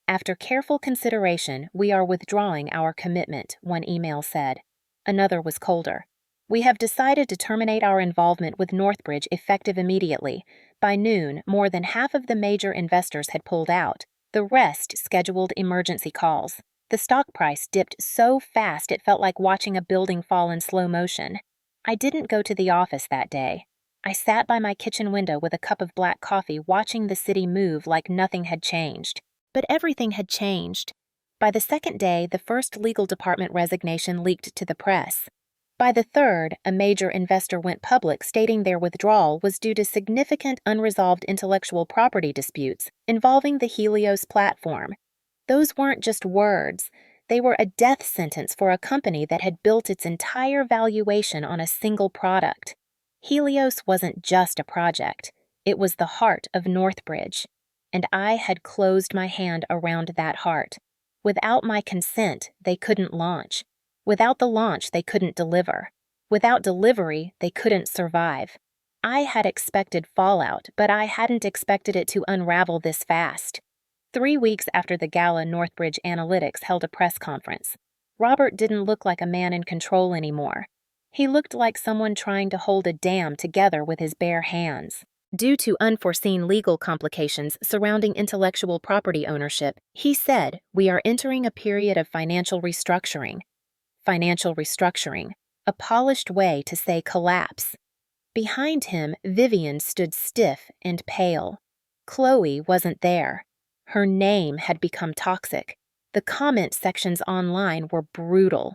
After careful consideration, we are withdrawing our commitment, one email said. Another was colder. We have decided to terminate our involvement with Northbridge effective immediately. By noon, more than half of the major investors had pulled out. The rest scheduled emergency calls. The stock price dipped so fast it felt like watching a building fall in slow motion. I didn't go to the office that day. I sat by my kitchen window with a cup of black coffee watching the city move like nothing had changed. But everything had changed. By the second day, the first legal department resignation leaked to the press. By the third, a major investor went public stating their withdrawal was due to significant unresolved intellectual property disputes involving the Helios platform. Those weren't just words. They were a death sentence for a company that had built its entire valuation on a single product. Helios wasn't just a project. It was the heart of Northbridge. And I had closed my hand around that heart. Without my consent, they couldn't launch. Without the launch, they couldn't deliver. Without delivery, they couldn't survive. I had expected fallout, but I hadn't expected it to unravel this fast. 3 weeks after the gala, Northbridge Analytics held a press conference. Robert didn't look like a man in control anymore. He looked like someone trying to hold a dam together with his bare hands. Due to unforeseen legal complications surrounding intellectual property ownership, he said, "We are entering a period of financial restructuring." Financial restructuring, a polished way to say collapse. Behind him, Vivian stood stiff and pale. Chloe wasn't there. Her name had become toxic. The comment sections online were brutal.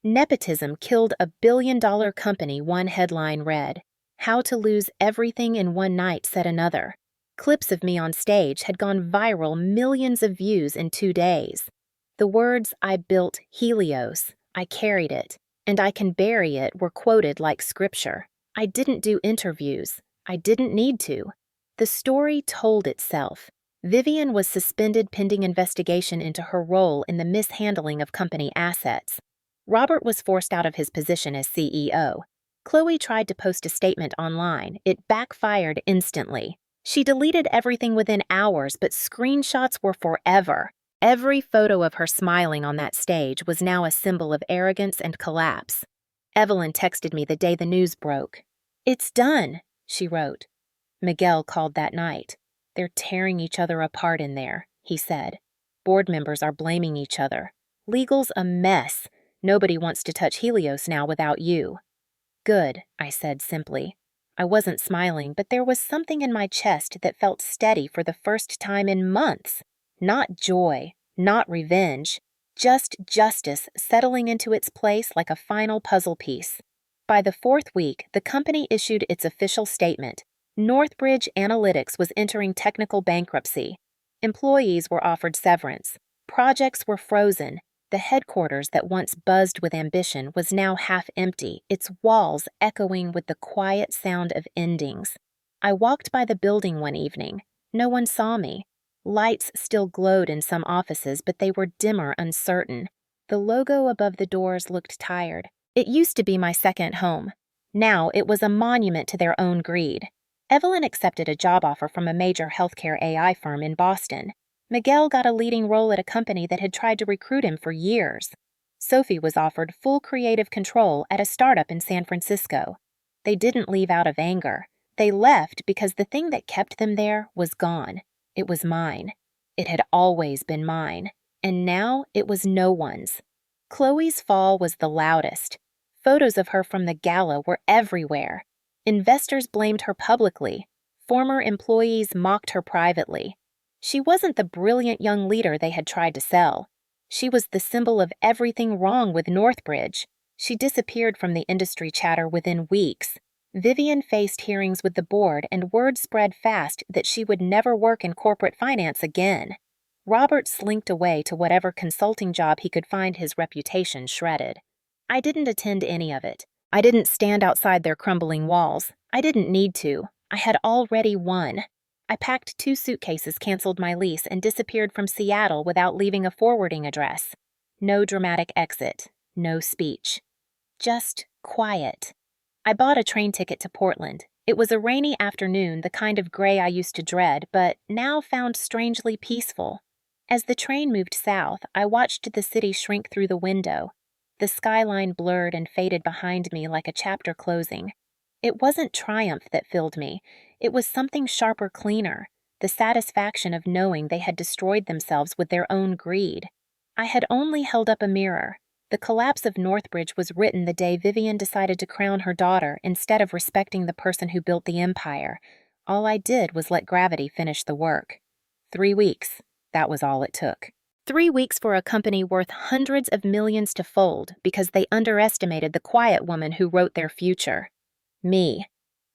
Nepotism killed a billion-dollar company, one headline read. How to lose everything in one night, said another. Clips of me on stage had gone viral, millions of views in 2 days. The words, "I built Helios," "I carried it," and "I can bury it" were quoted like scripture. I didn't do interviews. I didn't need to. The story told itself. Vivian was suspended pending investigation into her role in the mishandling of company assets. Robert was forced out of his position as CEO. Chloe tried to post a statement online. It backfired instantly. She deleted everything within hours, but screenshots were forever. Every photo of her smiling on that stage was now a symbol of arrogance and collapse. Evelyn texted me the day the news broke. "It's done," she wrote. Miguel called that night. "They're tearing each other apart in there," he said. "Board members are blaming each other. Legal's a mess. Nobody wants to touch Helios now without you." "Good," I said simply. I wasn't smiling, but there was something in my chest that felt steady for the first time in months. Not joy, not revenge, just justice settling into its place like a final puzzle piece. By the 4th week, the company issued its official statement. Northbridge Analytics was entering technical bankruptcy. Employees were offered severance. Projects were frozen. The headquarters that once buzzed with ambition was now half empty, its walls echoing with the quiet sound of endings. I walked by the building one evening. No one saw me. Lights still glowed in some offices, but they were dimmer, uncertain. The logo above the doors looked tired. It used to be my second home. Now it was a monument to their own greed. Evelyn accepted a job offer from a major healthcare AI firm in Boston. Miguel got a leading role at a company that had tried to recruit him for years. Sophie was offered full creative control at a startup in San Francisco. They didn't leave out of anger. They left because the thing that kept them there was gone. It was mine. It had always been mine. And now it was no one's. Chloe's fall was the loudest. Photos of her from the gala were everywhere. Investors blamed her publicly. Former employees mocked her privately. She wasn't the brilliant young leader they had tried to sell. She was the symbol of everything wrong with Northbridge. She disappeared from the industry chatter within weeks. Vivian faced hearings with the board, and word spread fast that she would never work in corporate finance again. Robert slinked away to whatever consulting job he could find, his reputation shredded. I didn't attend any of it. I didn't stand outside their crumbling walls. I didn't need to. I had already won. I packed 2 suitcases, canceled my lease, and disappeared from Seattle without leaving a forwarding address. No dramatic exit. No speech. Just quiet. I bought a train ticket to Portland. It was a rainy afternoon, the kind of gray I used to dread, but now found strangely peaceful. As the train moved south, I watched the city shrink through the window. The skyline blurred and faded behind me like a chapter closing. It wasn't triumph that filled me. It was something sharper, cleaner, the satisfaction of knowing they had destroyed themselves with their own greed. I had only held up a mirror. The collapse of Northbridge was written the day Vivian decided to crown her daughter instead of respecting the person who built the empire. All I did was let gravity finish the work. 3 weeks. That was all it took. 3 weeks for a company worth hundreds of millions to fold because they underestimated the quiet woman who wrote their future. Me.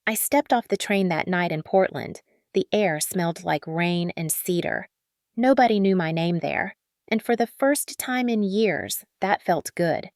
I stepped off the train that night in Portland. The air smelled like rain and cedar. Nobody knew my name there. And for the first time in years, that felt good.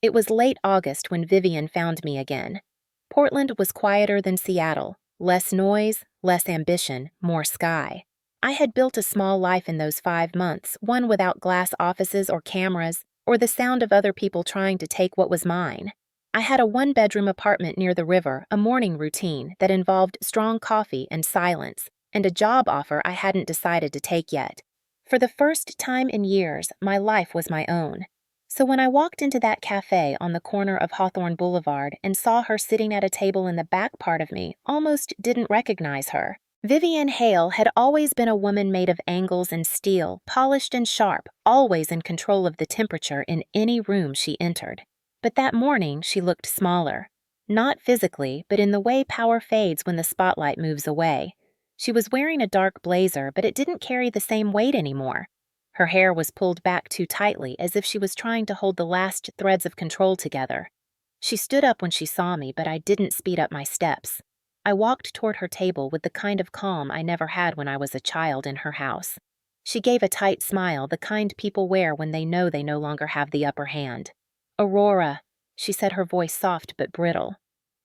It was late August when Vivian found me again. Portland was quieter than Seattle. Less noise, less ambition, more sky. I had built a small life in those 5 months, one without glass offices or cameras, or the sound of other people trying to take what was mine. I had a 1-bedroom apartment near the river, a morning routine that involved strong coffee and silence, and a job offer I hadn't decided to take yet. For the first time in years, my life was my own. So when I walked into that cafe on the corner of Hawthorne Boulevard and saw her sitting at a table in the back part of me, almost didn't recognize her. Vivian Hale had always been a woman made of angles and steel, polished and sharp, always in control of the temperature in any room she entered. But that morning she looked smaller. Not physically, but in the way power fades when the spotlight moves away. She was wearing a dark blazer, but it didn't carry the same weight anymore. Her hair was pulled back too tightly, as if she was trying to hold the last threads of control together. She stood up when she saw me, but I didn't speed up my steps. I walked toward her table with the kind of calm I never had when I was a child in her house. She gave a tight smile, the kind people wear when they know they no longer have the upper hand. "Aurora," she said, her voice soft but brittle.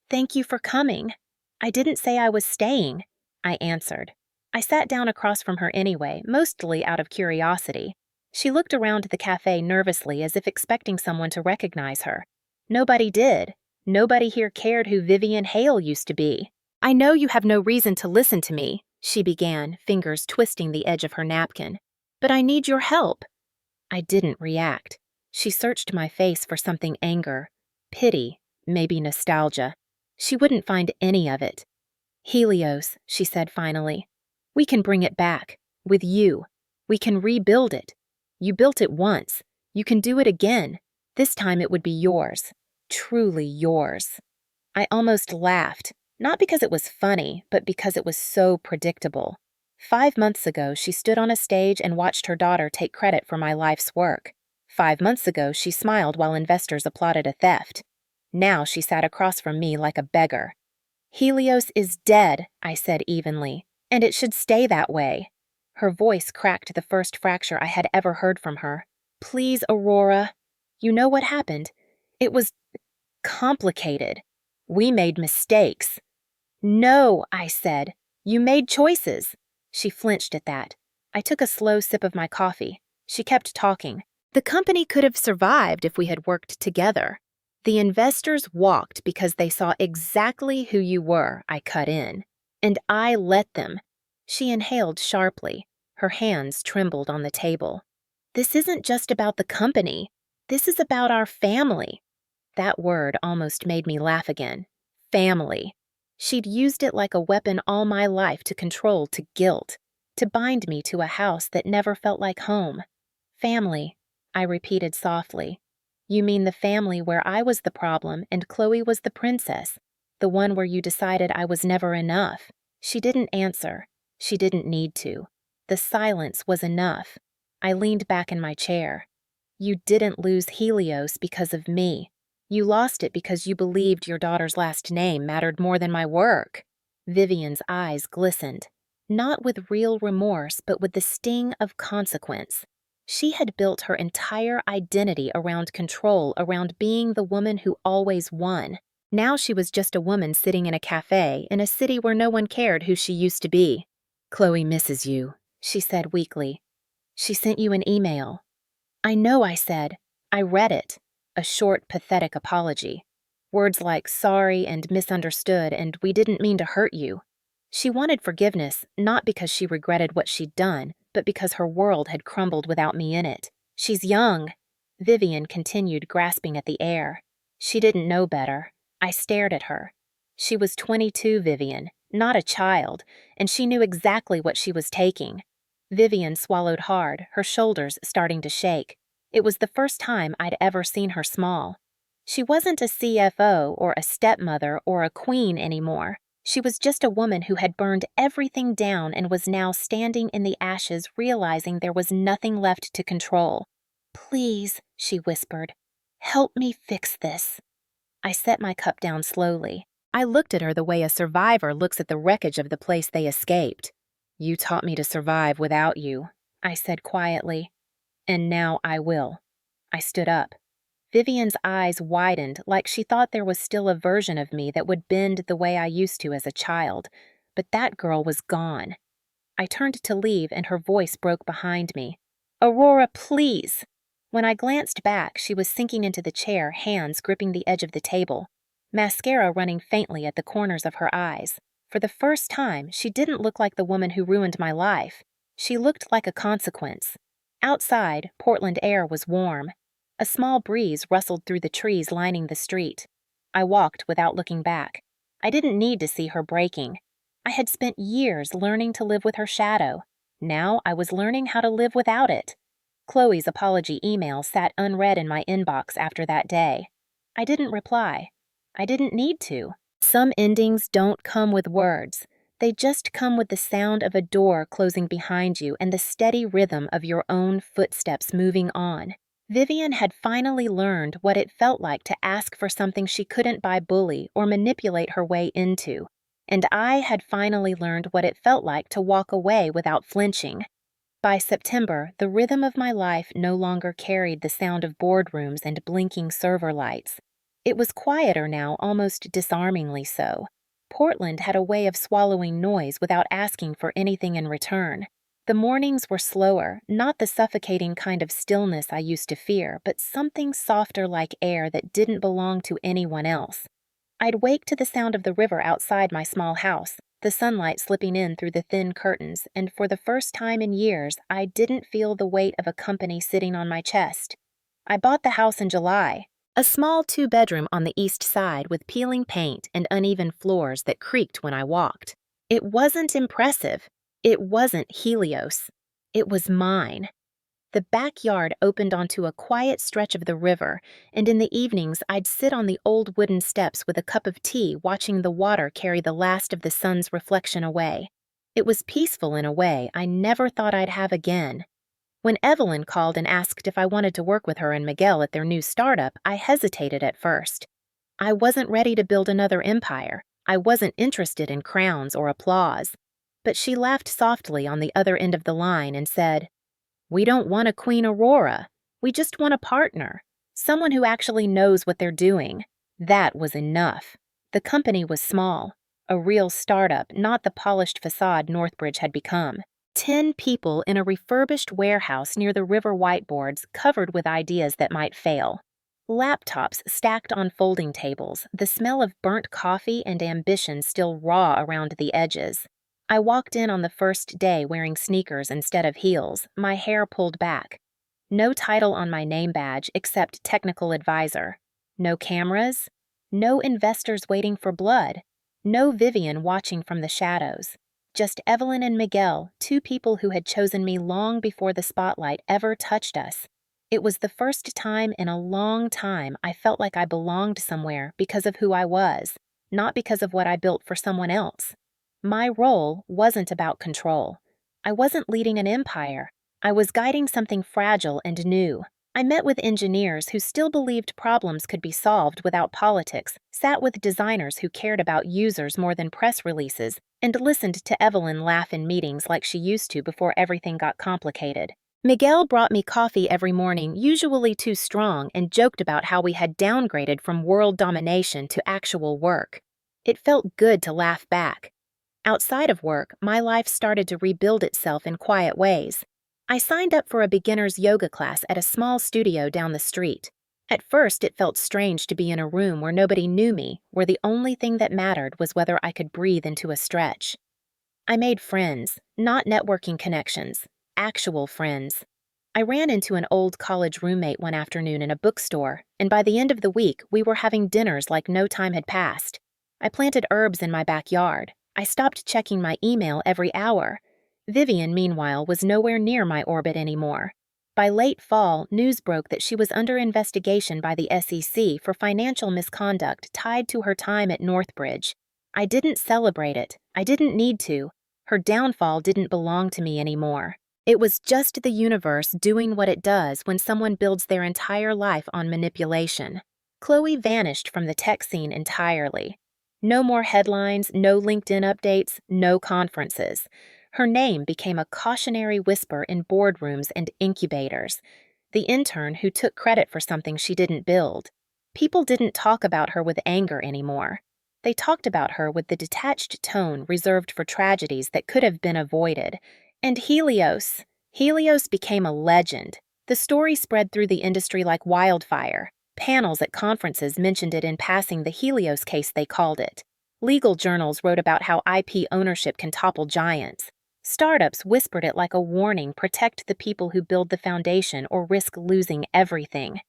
"Thank you for coming." "I didn't say I was staying," I answered. I sat down across from her anyway, mostly out of curiosity. She looked around the cafe nervously, as if expecting someone to recognize her. Nobody did. Nobody here cared who Vivian Hale used to be. "I know you have no reason to listen to me," she began, fingers twisting the edge of her napkin. "But I need your help." I didn't react. She searched my face for something: anger, pity, maybe nostalgia. She wouldn't find any of it. "Helios," she said finally. "We can bring it back. With you. We can rebuild it. You built it once. You can do it again. This time it would be yours. Truly yours." I almost laughed, not because it was funny, but because it was so predictable. 5 months ago, she stood on a stage and watched her daughter take credit for my life's work. 5 months ago, she smiled while investors applauded a theft. Now she sat across from me like a beggar. "Helios is dead," I said evenly, "and it should stay that way." Her voice cracked the first fracture I had ever heard from her. "Please, Aurora. You know what happened? It was complicated. We made mistakes." "No," I said. "You made choices." She flinched at that. I took a slow sip of my coffee. She kept talking. "The company could have survived if we had worked together. The investors walked because they saw exactly who you were," I cut in. "And I let them." She inhaled sharply. Her hands trembled on the table. "This isn't just about the company. This is about our family." That word almost made me laugh again. Family. She'd used it like a weapon all my life to control, to guilt, to bind me to a house that never felt like home. "Family," I repeated softly. You mean the family where I was the problem and Chloe was the princess, the one where you decided I was never enough. She didn't answer. She didn't need to. The silence was enough. I leaned back in my chair. You didn't lose Helios because of me. You lost it because you believed your daughter's last name mattered more than my work. Vivian's eyes glistened, not with real remorse, but with the sting of consequence. She had built her entire identity around control, around being the woman who always won. Now she was just a woman sitting in a cafe in a city where no one cared who she used to be. Chloe misses you, she said weakly. She sent you an email. I know, I said. I read it. A short, pathetic apology. Words like sorry and misunderstood and we didn't mean to hurt you. She wanted forgiveness, not because she regretted what she'd done, but because her world had crumbled without me in it. She's young. Vivian continued, grasping at the air. She didn't know better. I stared at her. She was 22, Vivian, not a child, and she knew exactly what she was taking. Vivian swallowed hard, her shoulders starting to shake. It was the first time I'd ever seen her small. She wasn't a CFO or a stepmother or a queen anymore. She was just a woman who had burned everything down and was now standing in the ashes, realizing there was nothing left to control. Please, she whispered, help me fix this. I set my cup down slowly. I looked at her the way a survivor looks at the wreckage of the place they escaped. You taught me to survive without you, I said quietly. And now I will. I stood up. Vivian's eyes widened like she thought there was still a version of me that would bend the way I used to as a child, but that girl was gone. I turned to leave and her voice broke behind me. Aurora, please! When I glanced back, she was sinking into the chair, hands gripping the edge of the table, mascara running faintly at the corners of her eyes. For the first time, she didn't look like the woman who ruined my life. She looked like a consequence. Outside, Portland air was warm. A small breeze rustled through the trees lining the street. I walked without looking back. I didn't need to see her breaking. I had spent years learning to live with her shadow. Now I was learning how to live without it. Chloe's apology email sat unread in my inbox after that day. I didn't reply. I didn't need to. Some endings don't come with words. They just come with the sound of a door closing behind you and the steady rhythm of your own footsteps moving on. Vivian had finally learned what it felt like to ask for something she couldn't buy, bully, or manipulate her way into. And I had finally learned what it felt like to walk away without flinching. By September, the rhythm of my life no longer carried the sound of boardrooms and blinking server lights. It was quieter now, almost disarmingly so. Portland had a way of swallowing noise without asking for anything in return. The mornings were slower, not the suffocating kind of stillness I used to fear, but something softer like air that didn't belong to anyone else. I'd wake to the sound of the river outside my small house, the sunlight slipping in through the thin curtains, and for the first time in years, I didn't feel the weight of a company sitting on my chest. I bought the house in July. A small 2-bedroom on the east side with peeling paint and uneven floors that creaked when I walked. It wasn't impressive. It wasn't Helios. It was mine. The backyard opened onto a quiet stretch of the river, and in the evenings I'd sit on the old wooden steps with a cup of tea watching the water carry the last of the sun's reflection away. It was peaceful in a way I never thought I'd have again. When Evelyn called and asked if I wanted to work with her and Miguel at their new startup, I hesitated at first. I wasn't ready to build another empire. I wasn't interested in crowns or applause. But she laughed softly on the other end of the line and said, "We don't want a Queen Aurora. We just want a partner. Someone who actually knows what they're doing." That was enough. The company was small. A real startup, not the polished facade Northbridge had become. 10 people in a refurbished warehouse near the river, whiteboards covered with ideas that might fail. Laptops stacked on folding tables, the smell of burnt coffee and ambition still raw around the edges. I walked in on the first day wearing sneakers instead of heels, my hair pulled back. No title on my name badge except technical advisor. No cameras. No investors waiting for blood. No Vivian watching from the shadows. Just Evelyn and Miguel, 2 people who had chosen me long before the spotlight ever touched us. It was the first time in a long time I felt like I belonged somewhere because of who I was, not because of what I built for someone else. My role wasn't about control. I wasn't leading an empire. I was guiding something fragile and new. I met with engineers who still believed problems could be solved without politics, sat with designers who cared about users more than press releases, and listened to Evelyn laugh in meetings like she used to before everything got complicated. Miguel brought me coffee every morning, usually too strong, and joked about how we had downgraded from world domination to actual work. It felt good to laugh back. Outside of work, my life started to rebuild itself in quiet ways. I signed up for a beginner's yoga class at a small studio down the street. At first, it felt strange to be in a room where nobody knew me, where the only thing that mattered was whether I could breathe into a stretch. I made friends, not networking connections, actual friends. I ran into an old college roommate one afternoon in a bookstore, and by the end of the week, we were having dinners like no time had passed. I planted herbs in my backyard. I stopped checking my email every hour. Vivian, meanwhile, was nowhere near my orbit anymore. By late fall, news broke that she was under investigation by the SEC for financial misconduct tied to her time at Northbridge. I didn't celebrate it. I didn't need to. Her downfall didn't belong to me anymore. It was just the universe doing what it does when someone builds their entire life on manipulation. Chloe vanished from the tech scene entirely. No more headlines, no LinkedIn updates, no conferences. Her name became a cautionary whisper in boardrooms and incubators. The intern who took credit for something she didn't build. People didn't talk about her with anger anymore. They talked about her with the detached tone reserved for tragedies that could have been avoided. And Helios. Helios became a legend. The story spread through the industry like wildfire. Panels at conferences mentioned it in passing, the Helios case, they called it. Legal journals wrote about how IP ownership can topple giants. Startups whispered it like a warning: protect the people who build the foundation or risk losing everything.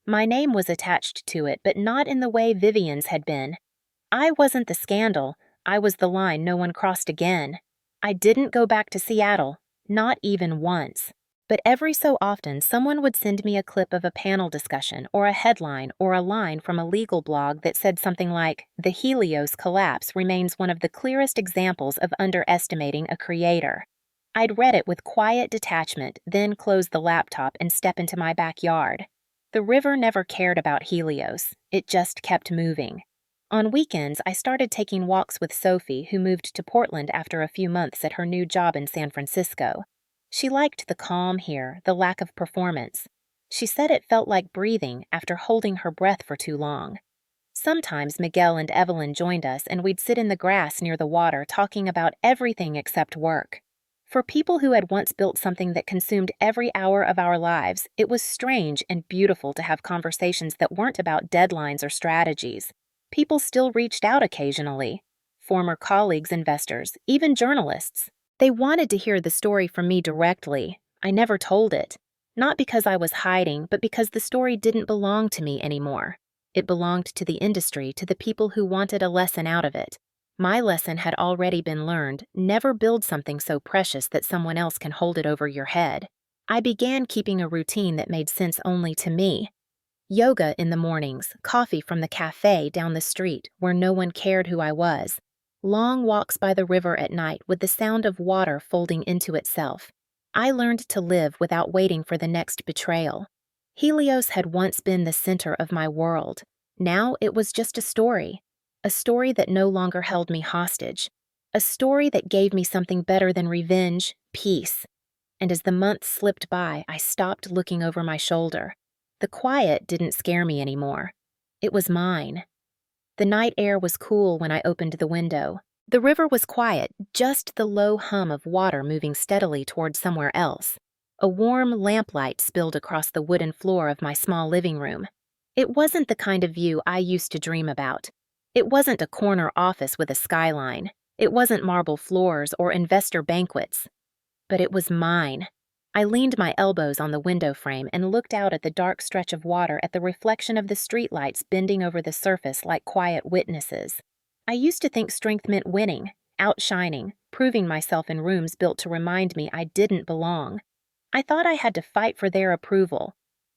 My name was attached to it, but not in the way Vivian's had been. I wasn't the scandal. I was the line no one crossed again. I didn't go back to Seattle, not even once. But every so often, someone would send me a clip of a panel discussion or a headline or a line from a legal blog that said something like, "The Helios collapse remains one of the clearest examples of underestimating a creator." I'd read it with quiet detachment, then close the laptop and step into my backyard. The river never cared about Helios. It just kept moving. On weekends, I started taking walks with Sophie, who moved to Portland after a few months at her new job in San Francisco. She liked the calm here, the lack of performance. She said it felt like breathing after holding her breath for too long. Sometimes Miguel and Evelyn joined us and we'd sit in the grass near the water talking about everything except work. For people who had once built something that consumed every hour of our lives, it was strange and beautiful to have conversations that weren't about deadlines or strategies. People still reached out occasionally. Former colleagues, investors, even journalists. They wanted to hear the story from me directly. I never told it. Not because I was hiding, but because the story didn't belong to me anymore. It belonged to the industry, to the people who wanted a lesson out of it. My lesson had already been learned: never build something so precious that someone else can hold it over your head. I began keeping a routine that made sense only to me. Yoga in the mornings, coffee from the cafe down the street where no one cared who I was. Long walks by the river at night with the sound of water folding into itself. I learned to live without waiting for the next betrayal. Helios had once been the center of my world. Now it was just a story that no longer held me hostage, a story that gave me something better than revenge: peace. And as the months slipped by, I stopped looking over my shoulder. The quiet didn't scare me anymore. It was mine. The night air was cool when I opened the window. The river was quiet, just the low hum of water moving steadily toward somewhere else. A warm lamplight spilled across the wooden floor of my small living room. It wasn't the kind of view I used to dream about. It wasn't a corner office with a skyline. It wasn't marble floors or investor banquets. But it was mine. I leaned my elbows on the window frame and looked out at the dark stretch of water, at the reflection of the streetlights bending over the surface like quiet witnesses. I used to think strength meant winning, outshining, proving myself in rooms built to remind me I didn't belong. I thought I had to fight for their approval.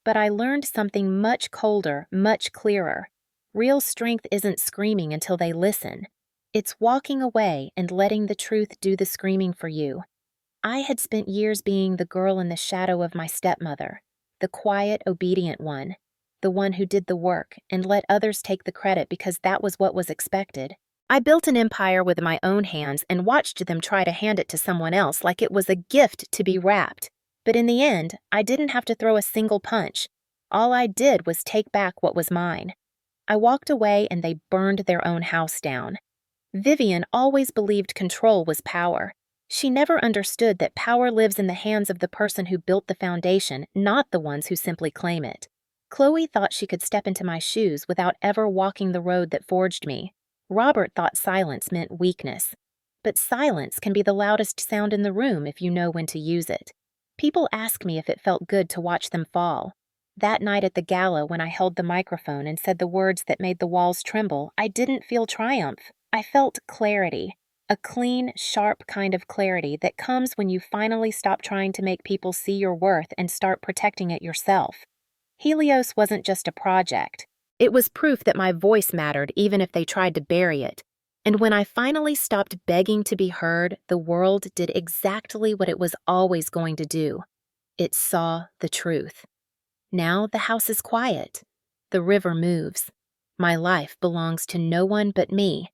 But I learned something much colder, much clearer. Real strength isn't screaming until they listen. It's walking away and letting the truth do the screaming for you. I had spent years being the girl in the shadow of my stepmother, the quiet, obedient one, the one who did the work and let others take the credit because that was what was expected. I built an empire with my own hands and watched them try to hand it to someone else like it was a gift to be wrapped. But in the end, I didn't have to throw a single punch. All I did was take back what was mine. I walked away and they burned their own house down. Vivian always believed control was power. She never understood that power lives in the hands of the person who built the foundation, not the ones who simply claim it. Chloe thought she could step into my shoes without ever walking the road that forged me. Robert thought silence meant weakness. But silence can be the loudest sound in the room if you know when to use it. People ask me if it felt good to watch them fall. That night at the gala, when I held the microphone and said the words that made the walls tremble, I didn't feel triumph. I felt clarity. A clean, sharp kind of clarity that comes when you finally stop trying to make people see your worth and start protecting it yourself. Helios wasn't just a project. It was proof that my voice mattered even if they tried to bury it. And when I finally stopped begging to be heard, the world did exactly what it was always going to do. It saw the truth. Now the house is quiet. The river moves. My life belongs to no one but me.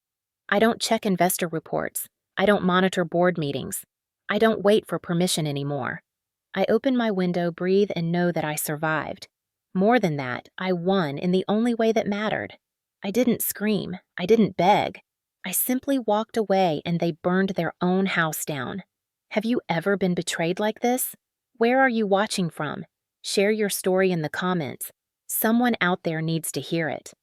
I don't check investor reports. I don't monitor board meetings. I don't wait for permission anymore. I open my window, breathe, and know that I survived. More than that, I won in the only way that mattered. I didn't scream. I didn't beg. I simply walked away and they burned their own house down. Have you ever been betrayed like this? Where are you watching from? Share your story in the comments. Someone out there needs to hear it.